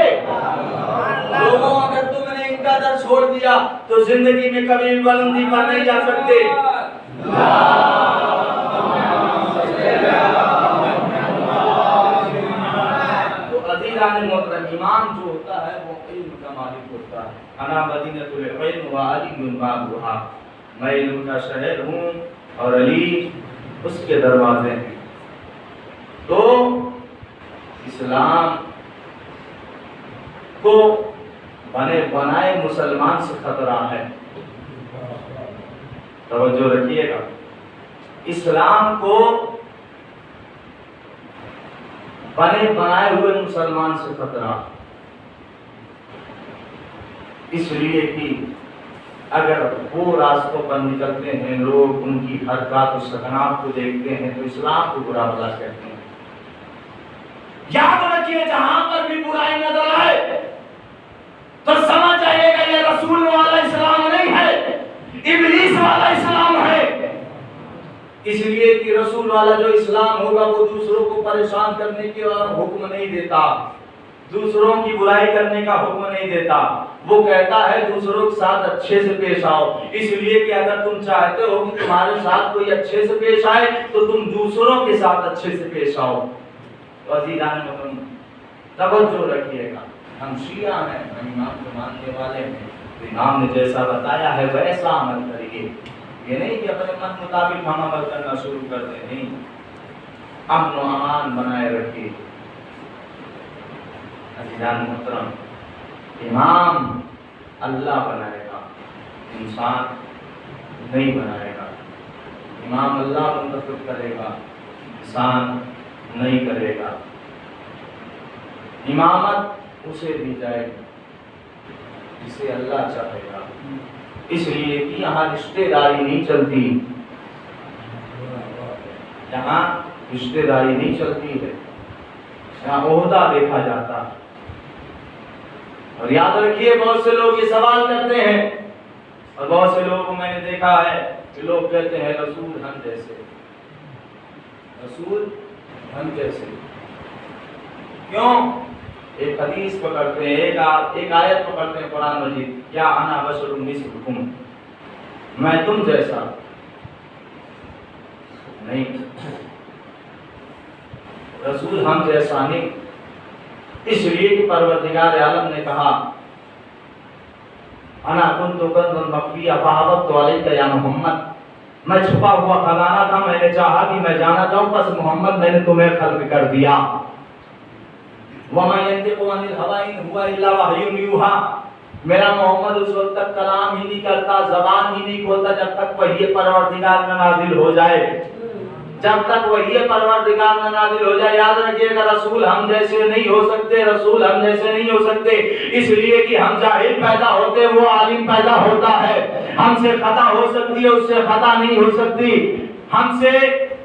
لوگوں اگر تم نے ان کا در چھوڑ دیا تو زندگی میں کبھی بھی بلندی پر نہیں جا سکتے۔ تو عزیزان محترم ایمان جو ہوتا ہے وہ علم کا مالک ہوتا ہے۔ انا مدینۃ العلم وعلی بابھا، میں علم کا شہر ہوں اور علی اس کے دروازے ہیں۔ تو اسلام کو بنے بنائے مسلمان سے خطرہ ہے، توجہ رکھیے گا۔ اسلام کو بنے بنائے ہوئے مسلمان سے خطرہ، اس لیے کہ اگر وہ راستوں پر نکلتے ہیں لوگ ان کی حرکات و سکنات کو دیکھتے ہیں تو اسلام کو برا بھلا کہتے ہیں۔ یاد رکھیے جہاں پر بھی برائی نظر آئے تو سمجھ جائیے گا یہ رسول والا اسلام نہیں ہے، ابلیس والا اسلام ہے۔ اس لیے کہ رسول والا جو اسلام ہوگا وہ دوسروں کو پریشان کرنے کے حکم نہیں دیتا، دوسروں کی برائی کرنے کا حکم نہیں دیتا، وہ کہتا ہے دوسروں کے ساتھ اچھے سے پیش آؤ۔ اس لیے کہ اگر تم چاہتے ہو کہ تمہارے ساتھ کوئی اچھے سے پیش آئے تو تم دوسروں کے ساتھ اچھے سے پیش آؤ۔ تو عزیزان محترم توجہ رکھیے گا، ہم شیعہ ہیں، ہم امام کو ماننے والے ہیں، امام نے جیسا بتایا ہے ویسا عمل کریے۔ یہ نہیں کہ اپنے من مطابق ہم عمل کرنا شروع کر دیں، نہیں، امن و امان بنائے رکھیے۔ عزیزان محترم امام اللہ بنائے گا، انسان نہیں بنائے گا۔ امام اللہ منتخب کرے گا، انسان نہیں کرے گا۔ امامت اسے دی جائے گی جسے اللہ چاہے گا، اس لیے کہ یہاں رشتہ داری نہیں چلتی، یہاں رشتے داری نہیں چلتی ہے، یہاں عہدہ دیکھا جاتا ہے۔ اور یاد رکھیے بہت سے لوگ یہ سوال کرتے ہیں، اور بہت سے لوگوں کو میں نے دیکھا ہے کہ لوگ کہتے ہیں رسول ہم جیسے، رسول ہم جیسے۔ کیوں؟ ایک حدیث پکڑتے ہیں، ایک آیت پکڑتے ہیں قرآن مجید، یا انا بشر مثلکم، میں تم جیسا نہیں، رسول ہم جیسا نہیں۔ اس لیے کہ پروردگار عالم نے کہا انا کنت کنزا مخفیا فاحببت علیک یا محمد، میں چھپا ہوا خزانہ تھا، میں نے چاہا کہ میں جانا چاہوں، بس محمد میں نے تمہیں خلق کر دیا۔ وَمَا يَنطِقُ عَنِ الْهَوَىٰ إِنْ هُوَ إِلَّا وَحْيٌ يُوحَىٰ، میرا محمد اس وقت تک کلام ہی نہیں کرتا، زبان ہی نہیں کھولتا جب تک وحی پروردگار میں نازل ہو جائے، جب تک وحی پروردگار میں نازل ہو جائے۔ یاد رکھیے گا رسول ہم جیسے نہیں ہو سکتے، رسول ہم جیسے نہیں ہو سکتے، اس لیے کہ ہم جاہل پیدا ہوتے، وہ عالم پیدا ہوتا ہے۔ ہم سے خطا ہو سکتی ہے، اس سے خطا نہیں ہو سکتی، ہم سے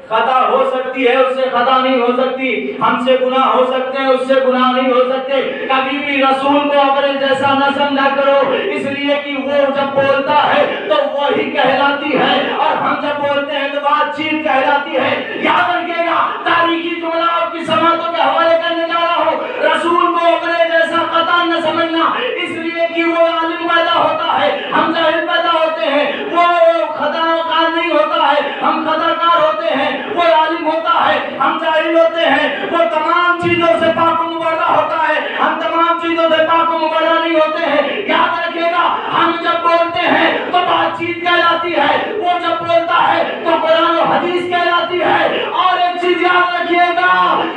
خطا ہو سکتی ہے، اس سے خطا نہیں ہو سکتی، ہم سے گناہ ہو سکتے ہیں، اس سے گناہ نہیں ہو سکتے۔ کبھی بھی رسول کو اپنے جیسا نہ سمجھا کرو، اس لیے کہ وہ جب بولتا ہے تو وہی کہلاتی ہے، اور ہم جب بولتے ہیں تو بات چیت کہلاتی ہے۔ یاد رکھیے گا، تاریخی جملہ آپ کی سماعتوں کے حوالے کرنے جا رہا ہوں، رسول کو اپنے جیسا قطعاً نہ سمجھنا، اس لیے کہ وہ عالم پیدا ہوتا ہے، ہم جاہل پیدا ہوتے ہیں، وہ خطا کار نہیں ہوتا ہے، ہم خطا کار ہوتے ہیں، وہ عالم ہوتا ہے، ہم جاہل ہوتے ہیں، وہ تمام چیزوں سے پاک و مبرہ ہوتا ہے، ہم تمام چیزوں سے پاک و مبرہ نہیں ہوتے ہیں۔ یاد رکھیے گا، ہم جب بولتے ہیں تو بات چیت کہلاتی ہے، وہ جب بولتا ہے تو قرآن و حدیث کہلاتی ہے۔ اور ایک چیز یاد رکھیے گا،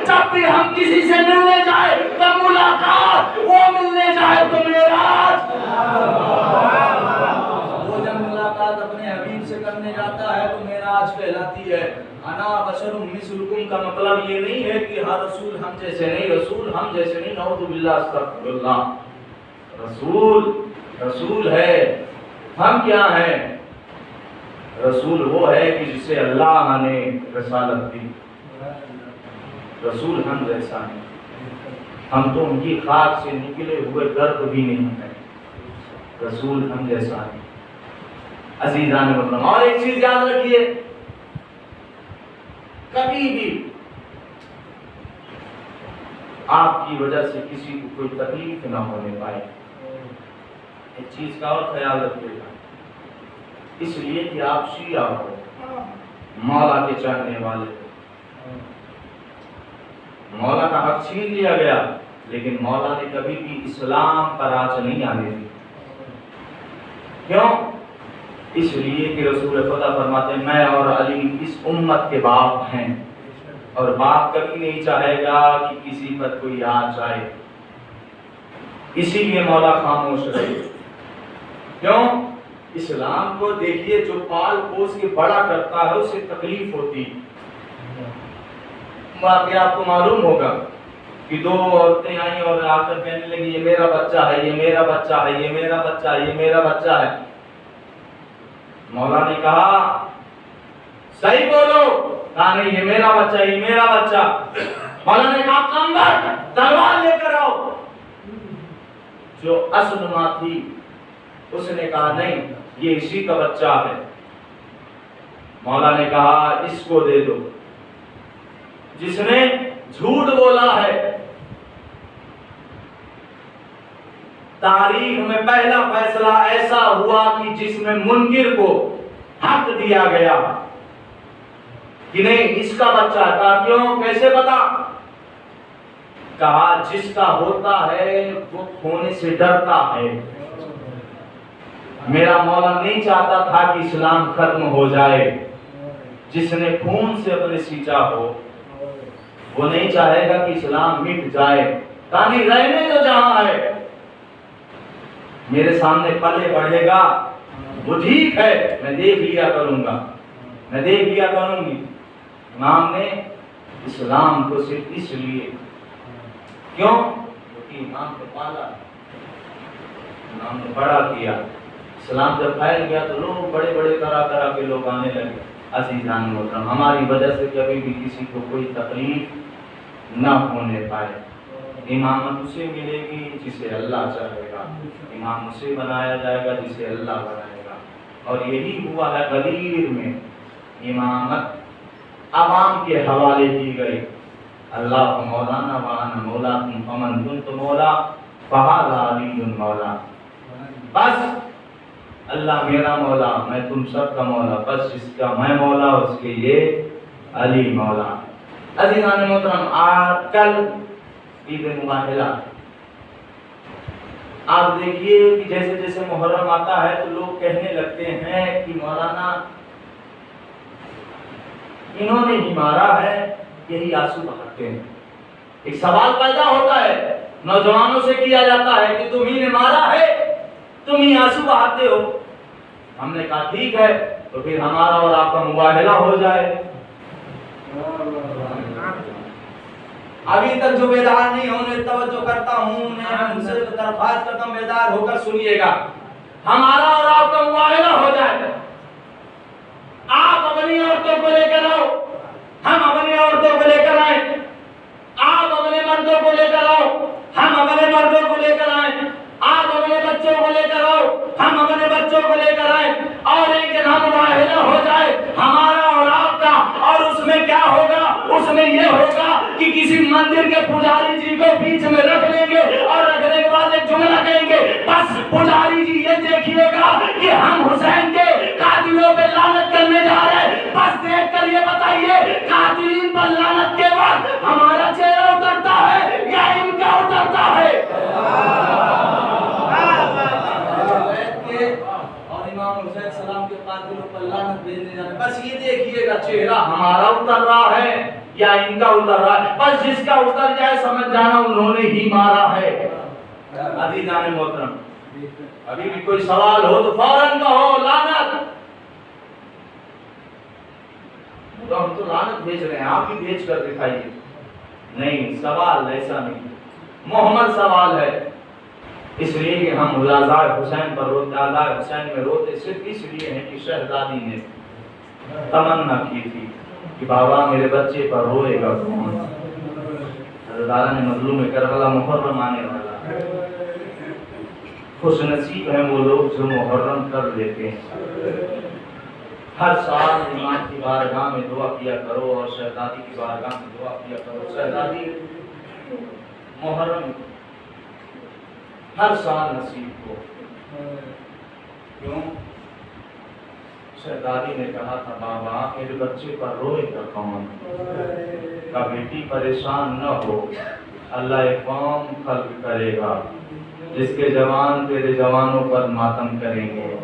جب بھی ہم کسی سے ملنے جائے تو ملاقات، وہ ملنے جائے تو معراج، وہ جب ملاقات اپنے حبیب سے کرنے جاتا ہے تو معراج کہلاتی ہے۔ انا بشر مثلکم کا مطلب یہ نہیں ہے کہ ہر رسول ہم جیسے نہیں، رسول ہم جیسے نہیں، نعوذ باللہ استغفر اللہ۔ رسول ہے، ہم کیا ہیں؟ رسول وہ ہے کہ جسے اللہ نے رسالت دی، رسول ہم جیسا نہیں، ہم تو ان کی خاک سے نکلے ہوئے گرد بھی نہیں ہیں، رسول ہم جیسا نہیں۔ عزیزان محترم، اور ایک چیز یاد رکھیے، کبھی بھی آپ کی وجہ سے کسی کو کوئی تکلیف نہ ہونے پائے، ایک چیز کا اور خیال رکھیے گا، اس لیے کہ آپ شیعہ ہو، مولا کے چاہنے والے، مولا کا حق چھین لیا گیا، لیکن مولا نے کبھی بھی اسلام پر آنچ نہیں آنے دی۔ کیوں؟ اس لیے کہ رسول خدا فرماتے ہیں میں اور علی اس امت کے باپ ہیں، اور باپ کبھی نہیں چاہے گا کہ کسی پر کوئی آنچ آئے، اسی لیے مولا خاموش رہے۔ کیوں؟ اسلام کو دیکھیے، جو پال پوس کے بڑا کرتا ہے اسے تکلیف ہوتی۔ واقعہ آپ کو معلوم ہوگا کہ دو عورتیں آئیں اور آ کر کہنے لگی یہ میرا بچہ ہے، یہ میرا بچہ ہے، یہ میرا بچہ ہے، یہ میرا بچہ ہے۔ مولا نے کہا صحیح بولو، کہا نہیں یہ میرا بچہ، یہ میرا بچہ۔ مولا نے کہا کمبخت، تلوار لے کر آؤ۔ جو اصل ماں تھی اس نے کہا نہیں یہ اسی کا بچہ ہے۔ مولا نے کہا اس کو دے دو، جس نے جھوٹ بولا ہے۔ تاریخ میں پہلا فیصلہ ایسا ہوا کہ جس میں منکر کو حق دیا گیا کہ نہیں اس کا بچہ ہے۔ کہا کیوں، کیسے پتا؟ کہا جس کا ہوتا ہے وہ کھونے سے ڈرتا ہے۔ میرا مولا نہیں چاہتا تھا کہ اسلام ختم ہو جائے، جس نے خون سے اپنے سینچا ہو وہ نہیں چاہے گا کہ اسلام مٹ جائے۔ کہا نہیں رہنے دو جہاں ہے، میرے سامنے پلے بڑھے گا وہ ٹھیک ہے، میں دیکھ لیا کروں گا، میں دیکھ لیا کروں گی۔ امام نے اسلام کو صرف اس لیے، کیوں؟ کیونکہ امام نے پالا، امام نے بڑا کیا۔ اسلام جب پھیل گیا تو لوگ بڑے بڑے طرح طرح کے لوگ آنے لگے۔ عزیزان محترم ہماری وجہ سے کبھی بھی کسی کو کوئی تکلیف نہ ہونے پائے. امامت اسے ملے گی جسے اللہ چاہے گا، امام اسے بنایا جائے گا جسے اللہ بنائے گا. اور یہی ہوا ہے غدیر میں، امامت عوام کے حوالے کی گئی. اللہ مولانا وانا مولاکم فمن کنت مولا فہذا علی مولا. بس اللہ میرا مولا، میں تم سب کا مولا، بس جس کا میں مولا اس کے یہ علی مولا. عزیزان محترم کل عید مباہلہ، آپ دیکھیے کہ جیسے جیسے محرم آتا ہے تو لوگ کہنے لگتے ہیں کہ مولانا انہوں نے ہی مارا ہے، یہی آنسو بہاتے ہیں. ایک سوال پیدا ہوتا ہے، نوجوانوں سے کیا جاتا ہے کہ تم ہی نے مارا ہے، تم ہی آنسو بہاتے ہو. ہم نے کہا ٹھیک ہے تو پھر ہمارا اور آپ کا مباہلہ ہو جائے. ابھی تک جو بیدار نہیں ہونے توجہ کرتا ہوں، میں ان سے درخواست کرتا ہوں بیدار ہو کر سنیے گا. ہمارا اور آپ کا مباہلہ ہو جائے. آپ اپنی عورتوں کو لے کر آؤ، ہم اپنی عورتوں کو لے کر آئیں. آپ اپنے مردوں کو لے کر آؤ، ہم اپنے مردوں کو لے کر آئیں. آپ اپنے بچوں کو لے کر آؤ، ہم اپنے بچوں کو لے کر آئیں. اور ایک جگہ مباہلہ ہو جائے ہمارا اور آپ کا. اور اس میں کیا ہوگا؟ اس میں یہ ہوگا کہ کسی مندر کے پجاری جی کو بیچ میں رکھ لیں گے اور رکھنے کے بعد ایک جملہ کہیں گے، بس پجاری جی یہ دیکھیے گا کہ ہم حسین کے قاتلوں پہ لعنت کرنے جا رہے ہیں. بس دیکھ کر یہ بتائیے قاتلین پر لعنت کے بعد ہمارا چہرہ اترتا ہے یا ان کا اترتا ہے؟ اور امام حسین السلام کے قاتلوں پر لعنت بھیجنے جا رہے ہیں. بس یہ دیکھیے گا چہرہ ہمارا اتر رہا ہے یا ان کا اتر رہا ہے. بس جس کا اتر جائے سمجھ جانا انہوں نے ہی مارا ہے. عزیزان محترم ابھی بھی کوئی سوال ہو تو فوراً کہو لعنت. تو ہم تو لعنت بھیج رہے ہیں، آپ بھی بھیج کر دکھائیے. نہیں، سوال ایسا نہیں، محمد سوال ہے. اس لیے کہ ہم ملازار حسین پر روتے، آزار حسین میں روتے صرف اس لیے ہیں کہ شہزادی نے تمنا کی تھی کہ بابا میرے بچے پر روئے گا کون. اللہ نے مظلوم کربلا محرم آنے والا ہے. خوش نصیب ہیں وہ لوگ جو محرم کر لیتے ہیں. ہر سال امام کی بارگاہ میں دعا کیا کرو اور شہزادی کی بارگاہ میں دعا کیا کرو. شہزادی محرم ہر سال نصیب ہو. کیوں؟ شہزادی نے کہا تھا بابا میرے بچے پر روئے گا کون؟ کا بیٹی پریشان نہ ہو، اللہ ایک قوم خلق کرے گا جس کے جوان تیرے جوانوں پر ماتم کریں گے،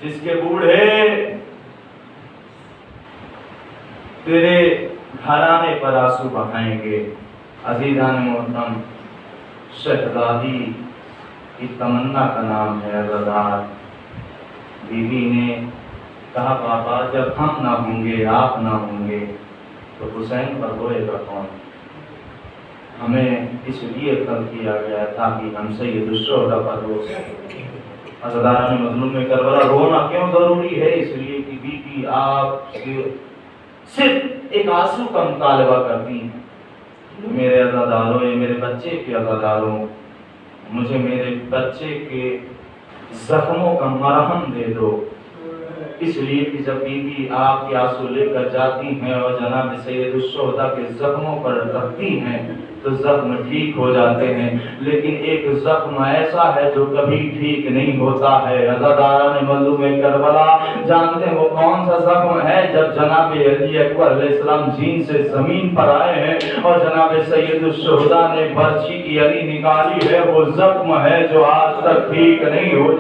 جس کے بوڑھے تیرے گھرانے پر آنسو بہائیں گے. عزیزان محترم شہزادی کی تمنا کا نام ہے عزادار. بیوی نے کہا بابا جب ہم نہ ہوں گے، آپ نہ ہوں گے تو حسین پر روئے گا کون؟ ہمیں اس لیے خلق کیا گیا تاکہ ہم سید الشہداء پر رو سکیں. عزادار مظلوم کربلا رونا کیوں ضروری ہے؟ اس لیے کہ بیوی آپ سے صرف ایک آنسو کا مطالبہ کرتی ہیں. میرے عزاداروں، یہ میرے بچے کے عزاداروں، مجھے میرے بچے کے زخموں کا مرہم دے دو. اس لیے کہ جب بیوی آپ کے آنسو لے کر جاتی ہیں اور جناب سید الشہداء کے زخموں پر رکھتی ہیں تو زخم ٹھیک ہو جاتے ہیں. لیکن ایک زخم ایسا ہے جو کبھی ٹھیک نہیں ہوتا ہے. عزاداران مظلوم کربلا جانتے ہیں وہ کون سا زخم ہے؟ جب جناب علی اکبر علیہ السلام جین سے زمین پر آئے ہیں اور جناب سید الشہداء نے برچی کی علی نکالی ہے، وہ زخم ہے جو آج تک ٹھیک نہیں ہو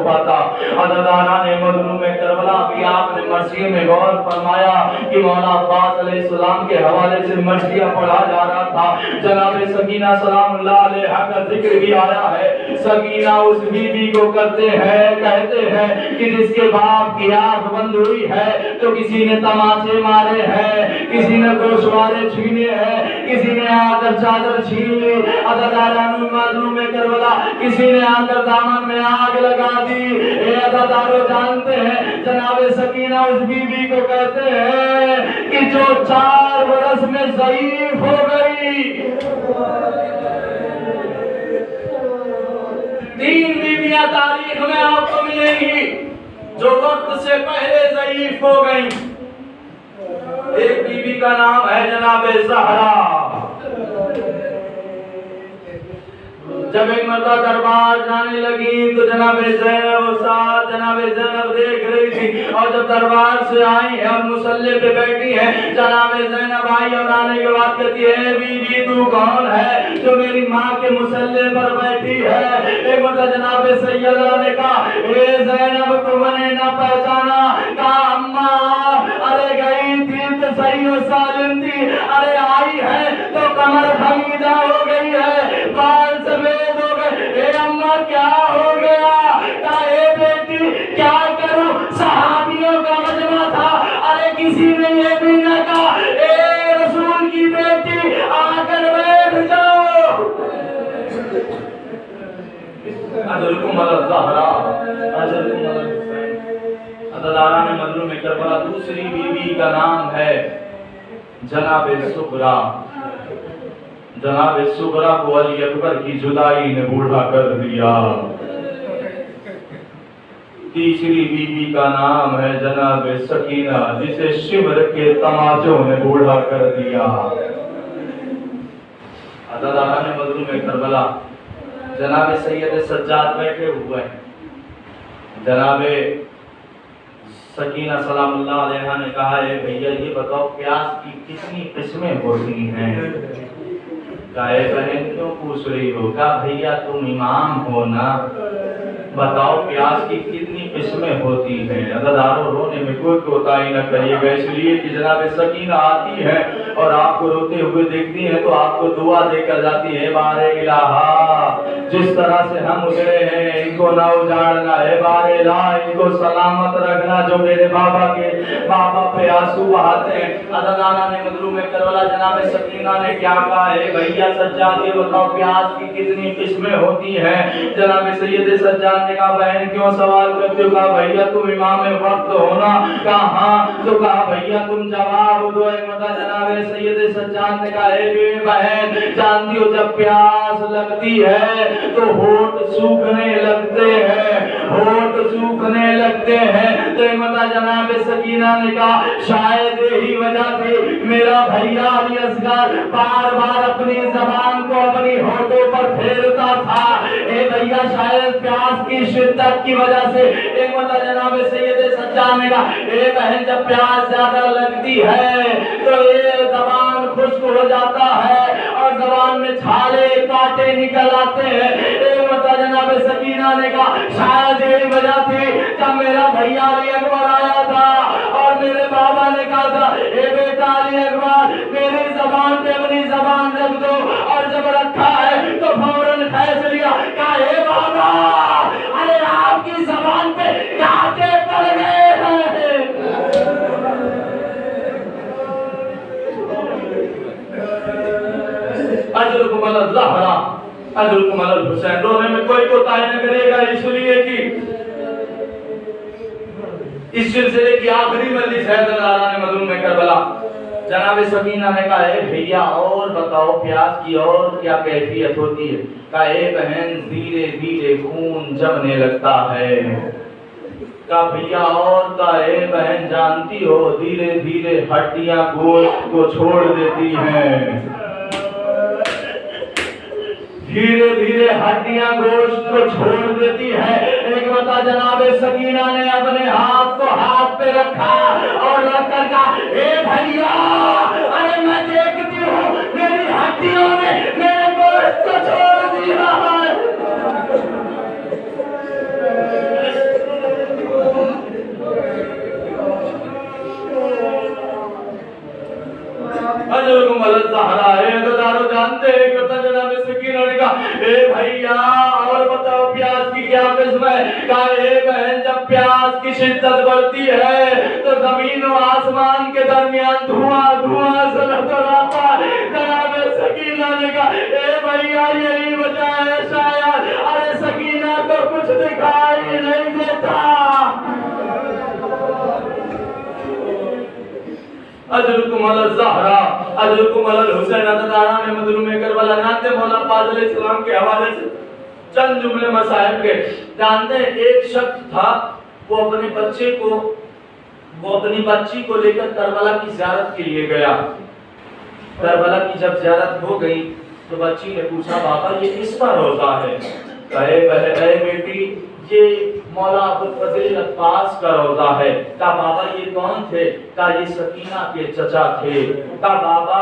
پاتا. عزاداران مظلوم کربلا بھی آپ نے مرثیے میں غور فرمایا کہ مولا عباس علیہ السلام کے حوالے سے مرثیہ پڑھا جا رہا تھا. جناب سکینہ سلام اللہ علیہ کا ذکر بھی آیا ہے. سکینہ اس بیوی کو کرتے ہیں کہتے ہیں کہ جس کے باپ کی آنکھ بند ہوئی ہے تو کسی نے تماچے مارے ہیں, کسی نے گوشوارے چھینے ہیں, کسی نے آ کر چادر چھین لی عزاداران مظلوم کربلا, کسی نے آ کر دامن میں آگ لگا دی. اے عزادارو جانتے ہیں جناب سکینہ اس بیوی کو کہتے ہیں کہ جو 4 برس میں ضعیف ہو گئی. 3 بیویاں تاریخ میں آپ کو ملیں گی جو وقت سے پہلے ضعیف ہو گئیں. ایک بیوی کا نام ہے جناب زہرا. جب ایک مرتبہ دربار جانے لگی تو جناب زینب ساتھ جناب زینب دیکھ رہی تھی, اور جب دربار سے آئی ہے اور مصلی پہ بیٹھی ہے, جناب زینب آئی اور آنے کے بعد کہتی ہے بیوی تو کون ہے جو میری ماں کے مصلی پر بیٹھی ہے. ایک مرتبہ جناب سیدہ نے کہا اے زینب تم نے نہ پہچانا؟ کہا اماں ارے گئی تھی تو صحیح و سالم تھی, ارے آئی ہے تو کمر خمیدہ ہو گئی ہے, بال سفید ہو گئے. اے اماں کیا ہو گیا؟ کہا اے بیٹی کیا کروں, صحابیوں کا مجمع تھا, ارے کسی نے یہ بھی نہ کہا اے رسول کی بیٹی آ کر بیٹھ جاؤ. اجرکم الزہرا اجرکم الحسین. عزاداران مظلوم کربلا دوسری بیوی کا نام ہے جناب صغرا. جناب صغرا کو علی اکبر کی جدائی نے بوڑھا کر دیا. تیسری بیوی کا نام ہے جناب سکینہ جسے شمر کے تماچوں نے بوڑھا کر دیا. عزاداران مظلوم کربلا جناب سید سجاد بیٹھے ہوئے ہیں. جناب سکینہ سلام اللہ علیہ نے کہا ہے بھیا یہ بتاؤ پیاز کی کتنی قسمیں ہوتی ہیں؟ کہا اے بہن کیوں پوچھ رہی ہو؟ کہا بھیا تم امام ہو نا, بتاؤ پیاز کی کتنی قسمیں ہوتی ہیں؟ عزاداروں رونے میں کوئی کوتاہی نہ کریے گا, اس لیے کہ جناب سکینہ آتی ہے اور آپ کو روتے ہوئے دیکھتی ہے تو آپ کو دعا دے کر جاتی ہے بار الہا جس طرح سے ہم اترے ہیں ان کو نہ اجاڑنا ہے, بار الہا ان کو سلامت رکھنا جو میرے بابا پہ آنسو بہاتے ہیں. عزاداران مظلوم کربلا جناب سکینہ نے کیا کہا ہے بھیا سجاد یہ بتاؤ پیاز کی کتنی قسمیں ہوتی ہیں؟ جناب سید سجاد نے کہا بہن کیوں سوال کرتے ہو؟ کہا بھیا تم امام وقت ہونا. کہا ہاں. تو کہا بھیا تم جواب دو. ایک مرتبہ جناب سید سجاد نے کہا اے بہن جانتی ہو جب پیاس لگتی ہے تو ہونٹ سوکھنے لگتے ہیں, ہونٹ سوکھنے لگتے ہیں. تو ایک مرتبہ جناب سکینہ نے کہا شاید یہی وجہ تھی میرا بھیا علی اصغر بار بار اپنی زبان کو اپنی ہونٹوں پر پھیرتا تھا. اے بھیا شاید پیاس کی شدت کی وجہ سے. ایک مرتبہ جناب سید سجاد نے کہا اے بہن جب پیاس زیادہ لگتی ہے تو یہ زبان خشک ہو جاتا ہے اور زبان میں چھالے کانٹے نکل آتے ہیں. ایک مرتبہ جناب سکینہ نے کہا شاید یہی وجہ تھی جب میرا بھیا علی اکبر آیا تھا اور میرے بابا نے کہا تھا اے بیٹا علی اکبر میری زبان پہ اپنی زبان رکھ دو, اور جب رکھا ہے تو فوراً کھینچ لیا. کہا اے بابا ارے آپ کی زبان پہ کانٹے پڑ گئے ہیں. اجرکم الزہرا اجرکم الحسین. رونے میں کوئی کوتاہی نہ کرے گا, اس لیے کہ اس سلسلے کی آخری مجلس ہے عزاداران مظلوم کربلا. جناب سکینہ نے کہا اے بھیا اور بتاؤ پیاز کی اور کیا کیفیت ہوتی ہے؟ کہا اے بہن دھیرے دھیرے خون جمنے لگتا ہے. کہا بھیا اور کہا اے بہن جانتی ہو دھیرے دھیرے ہڈیاں گوشت کو چھوڑ دیتی ہیں, دھیرے دھیرے ہڈیاں گوشت کو چھوڑ دیتی ہے. ایک مرتبہ جناب سکینہ نے اپنے ہاتھ کو ہاتھ پہ رکھا اور رکھ کر کہا اے بھیا ارے میں دیکھتی ہوں میری ہڈیوں نے میرے گوشت کو چھوڑ دیا ہے. اجرکم الزہرا. اے عزادارو جانتے ہیں گئے. کہا اے بہن جب پیاس کی شدت بڑھتی ہے تو زمین و آسمان کے درمیان دھواں دھواں سے نظر آتا ہے. جناب سکینہ نے کہا اے بھیا یہی وجہ ہے شاید. ارے سکینہ کو کچھ دکھائی نہیں دیتا. اجرکم علی الزہرا اجرکم علی الحسین. عطا نے مظلوم کربلا ناتے مولا پاک علیہ السلام کے حوالے سے چند جملے مصائب کے جانتے ہیں. ایک شخص تھا وہ اپنے بچی کو لے کر کربلا کی زیارت کے لیے گیا. کربلا کی جب زیارت ہو گئی تو بچی نے پوچھا بابا یہ کس کا روزہ ہے؟ کہے بیٹی یہ مولا ابوالفضل عباس کا روزہ ہے. کہا بابا یہ کون تھے؟ کہا یہ سکینہ کے چچا تھے. کہا بابا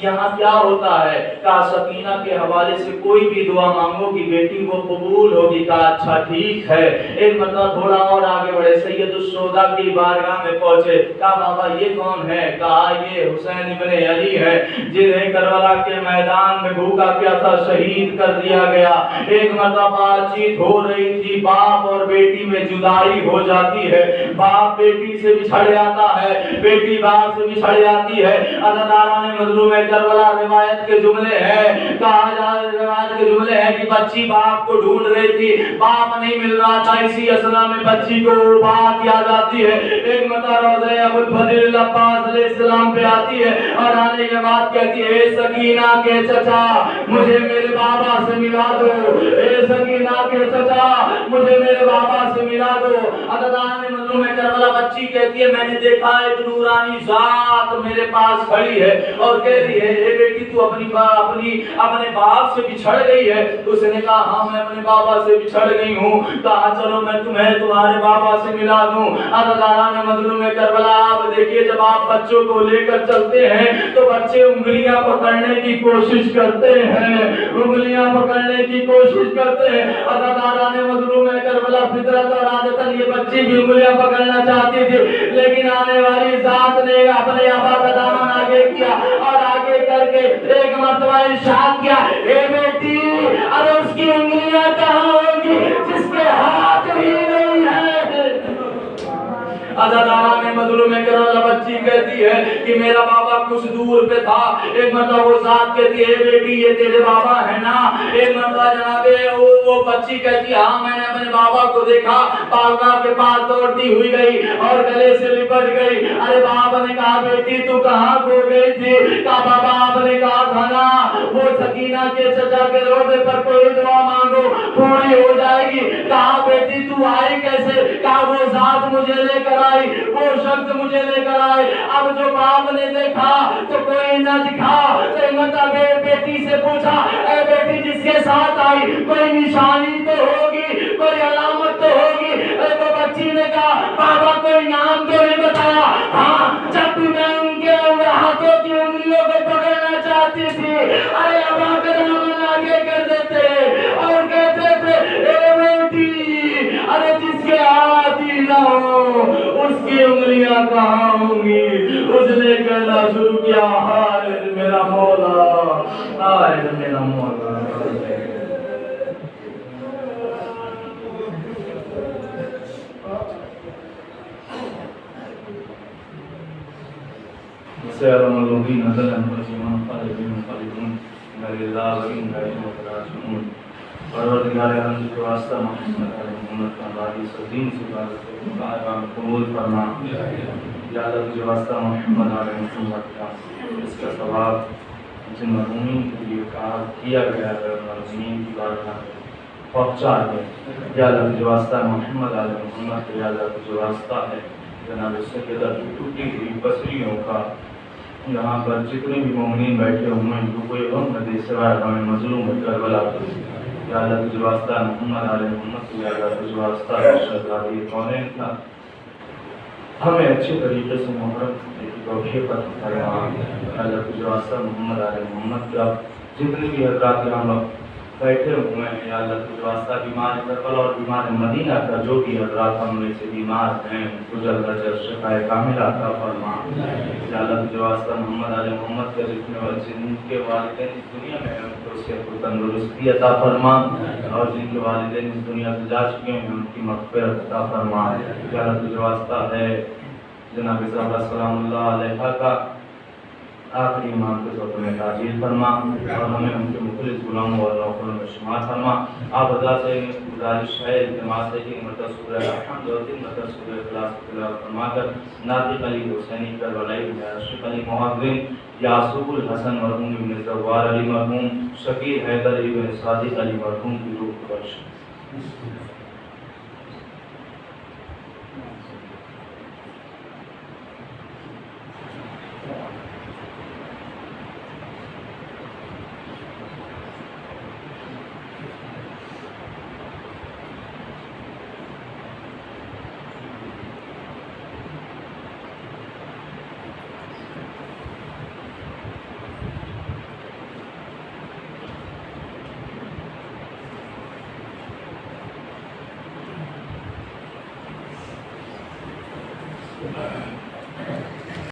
یہاں کیا ہوتا ہے؟ کہا سکینہ کے حوالے سے کوئی بھی دعا مانگو گی بیٹی وہ قبول ہوگی. کہا اچھا ٹھیک ہے. ایک مرتبہ تھوڑا اور آگے بڑھے سید الشہداء کی بارگاہ میں پہنچے. کہا بابا یہ کون ہے؟ کہا یہ حسین ابن علی ہے جنہیں کربلا کے میدان میں بھوکا پیاسا شہید کر دیا گیا. ایک مرتبہ بات چیت ہو رہی تھی. باپ اور بیٹی میں جدائی ہو جاتی ہے. باپ بیٹی سے بچھڑ جاتا ہے, بیٹی باپ سے بچھڑ جاتی ہے. اللہ نے مظلوم کربلا روایت کے جملے ہیں, کہا جائے روایت کے جملے ہیں کہ بچی باپ کو ڈھونڈ رہی تھی, باپ نہیں مل رہا تھا. اسی اثنا میں بچی کو وہ بات یاد آتی ہے. ایک مرتبہ روضہ ابوالفضل عباس علیہ السلام پہ آتی ہے اور آنے کے بعد کہتی ہے اے سکینہ کے چچا مجھے میرے بابا سے ملا دو. اے سکینہ کے چچا مجھے میرے بابا سے ملا دو. عطا نے مظلوم کربلا بچی کہتی ہے میں نے دیکھا ایک نورانی ذات میرے پاس کھڑی ہے اور کہہ رہی ہے اے بیٹی تو اپنے باپ سے بچھڑ گئی ہے. اس نے کہا ہاں میں اپنے بابا سے بچھڑ گئی ہوں. کہا چلو میں تمہیں تمہارے بابا سے ملا دوں. عطا نے مظلوم کربلا آپ دیکھیے جب آپ بچوں کو لے کر چلتے ہیں تو بچے انگلیاں پکڑنے کی کوشش کرتے ہیں, انگلیاں پکڑنے کی کوشش کرتے ہیں. عطا نے مظلوم کربلا فطرت اور عادتاً یہ بچی بھی انگلیاں پکڑنا چاہتی تھی, لیکن آنے والی ذات نے اپنے آبا کا دامن آگے کیا اور آگے کر کے ایک مرتبہ ارشاد کیا اے بیٹی ارے اس کی انگلیاں کہاں ہوگی جس کے ہاتھ ہی نہیں ہے. عطا نے مظلوم کربلا بچی کہتی ہے کہ میرا بابا کچھ دور پہ تھا. ایک مرتبہ وہ ذات کہتی ہے بیٹی یہ تیرے بابا ہے نا؟ ایک مرتبہ جناب وہ بچی کہتی ہے ہاں میں نے اپنے بابا کو دیکھا. بارگاہ کے پاس دوڑتی ہوئی گئی اور گلے سے لپٹ گئی. ارے باپ نے کہا بیٹی تو کہاں کھو گئی تھی؟ کہا بابا آپ نے کہا تھا نا وہ سکینہ کے چچا کے روزے پر کوئی دعا مانگو پوری ہو جائے گی. کہا بیٹی تو آئی کیسے؟ کہا وہ ذات مجھے لے کر آئی, وہ شخص مجھے لے کر آئے. اب جو باپ نے دیکھا تو کوئی نہ دکھا تو مطلب بیٹی سے پوچھا اے بیٹی جس کے ساتھ آئی کوئی نشانی تو ہوگی, کوئی علامت تو ہوگی. تو بچی نے کہا بابا کوئی نام تو نہیں بتایا. ہاں جب بھی میں ان کے ہاتھوں کی انگلیوں کو پکڑنا چاہتی تھی ارے ابا کا دامن آگے کر دیتے اور کہتے تھے اے بیٹی ارے جس کے ہاتھ ہی نہ ہو اس کی انگلیاں کہاں ہوں گی. اس نے کہنا شروع کیا ہائے میرا مولا, ہائے میرا مولا. سيعلم الذين ظلموا أيهم منقلب ينقلبون إنا لله وإنا إليه راجعون. پروردگار عالم کے واسطہ محمد کا باری سدین سے بات قبول فرما. یا اللہ کے واسطہ محمد علیہ محمد کا اس کا ثواب جن مرحومین کے لیے کیا گیا ہے مرحومین کی بارگاہ پہنچا ہے. یا اللہ کے واسطہ محمد علیہ محمد کا, یا اللہ کے واسطہ ہے جناب سیدہ کی ٹوٹی ہوئی بصریوں کا یہاں پر جتنے بھی مومنین بیٹھے ہوئے ہیں جو کوئی غم نہ دے سوائے ہمیں مظلوم کربلا. یا اللہ تجھ واسطہ محمد علیہ محمد, یا اللہ تجھ واسطہ شہزادی کونین کا ہمیں اچھے طریقے سے محرم کی توفیق عطا فرما. یا اللہ تجھ واسطہ محمد علیہ محمد کا جتنے بھی حضرات یہاں بیٹھے ہوئے ہیں, یا اللہ تجھ واسطہ بیمار کربلا اور بیمار مدینہ کا جو بھی حضرات ہم میں سے بیمار ہیں تو جلد از جلد شفا کاملہ عطا فرما. یا اللہ تجھ واسطہ محمد علیہ محمد کا جتنے جن کے والدین اس دنیا میں ہیں تو صحت و تندرستی عطا فرما، اور جن کے والدین اس دنیا سے جا چکے ہیں ان کی مغفرت عطا فرما۔ یا اللہ تجھے واسطہ ہے جناب زہرا سلام اللہ علیہ کا آخری امام کے طور میں تعجیل فرما، اور ہمیں ان کے مخلص غلاموں اور نوکروں میں شمار فرما۔ آپ ادا سے گزارش ہے، التماس ہے کہ مرتبہ سورہ الحمد اور 3 مرتبہ سورہ اخلاص کی تلاوت فرما کر ناطق علی حسینی کربلائی بن اشرف علی معظم، یعقوب الحسن مرحوم ابن زوار علی مرحوم، شکیل حیدر ابن صادق علی مرحوم کی روح کو بخش۔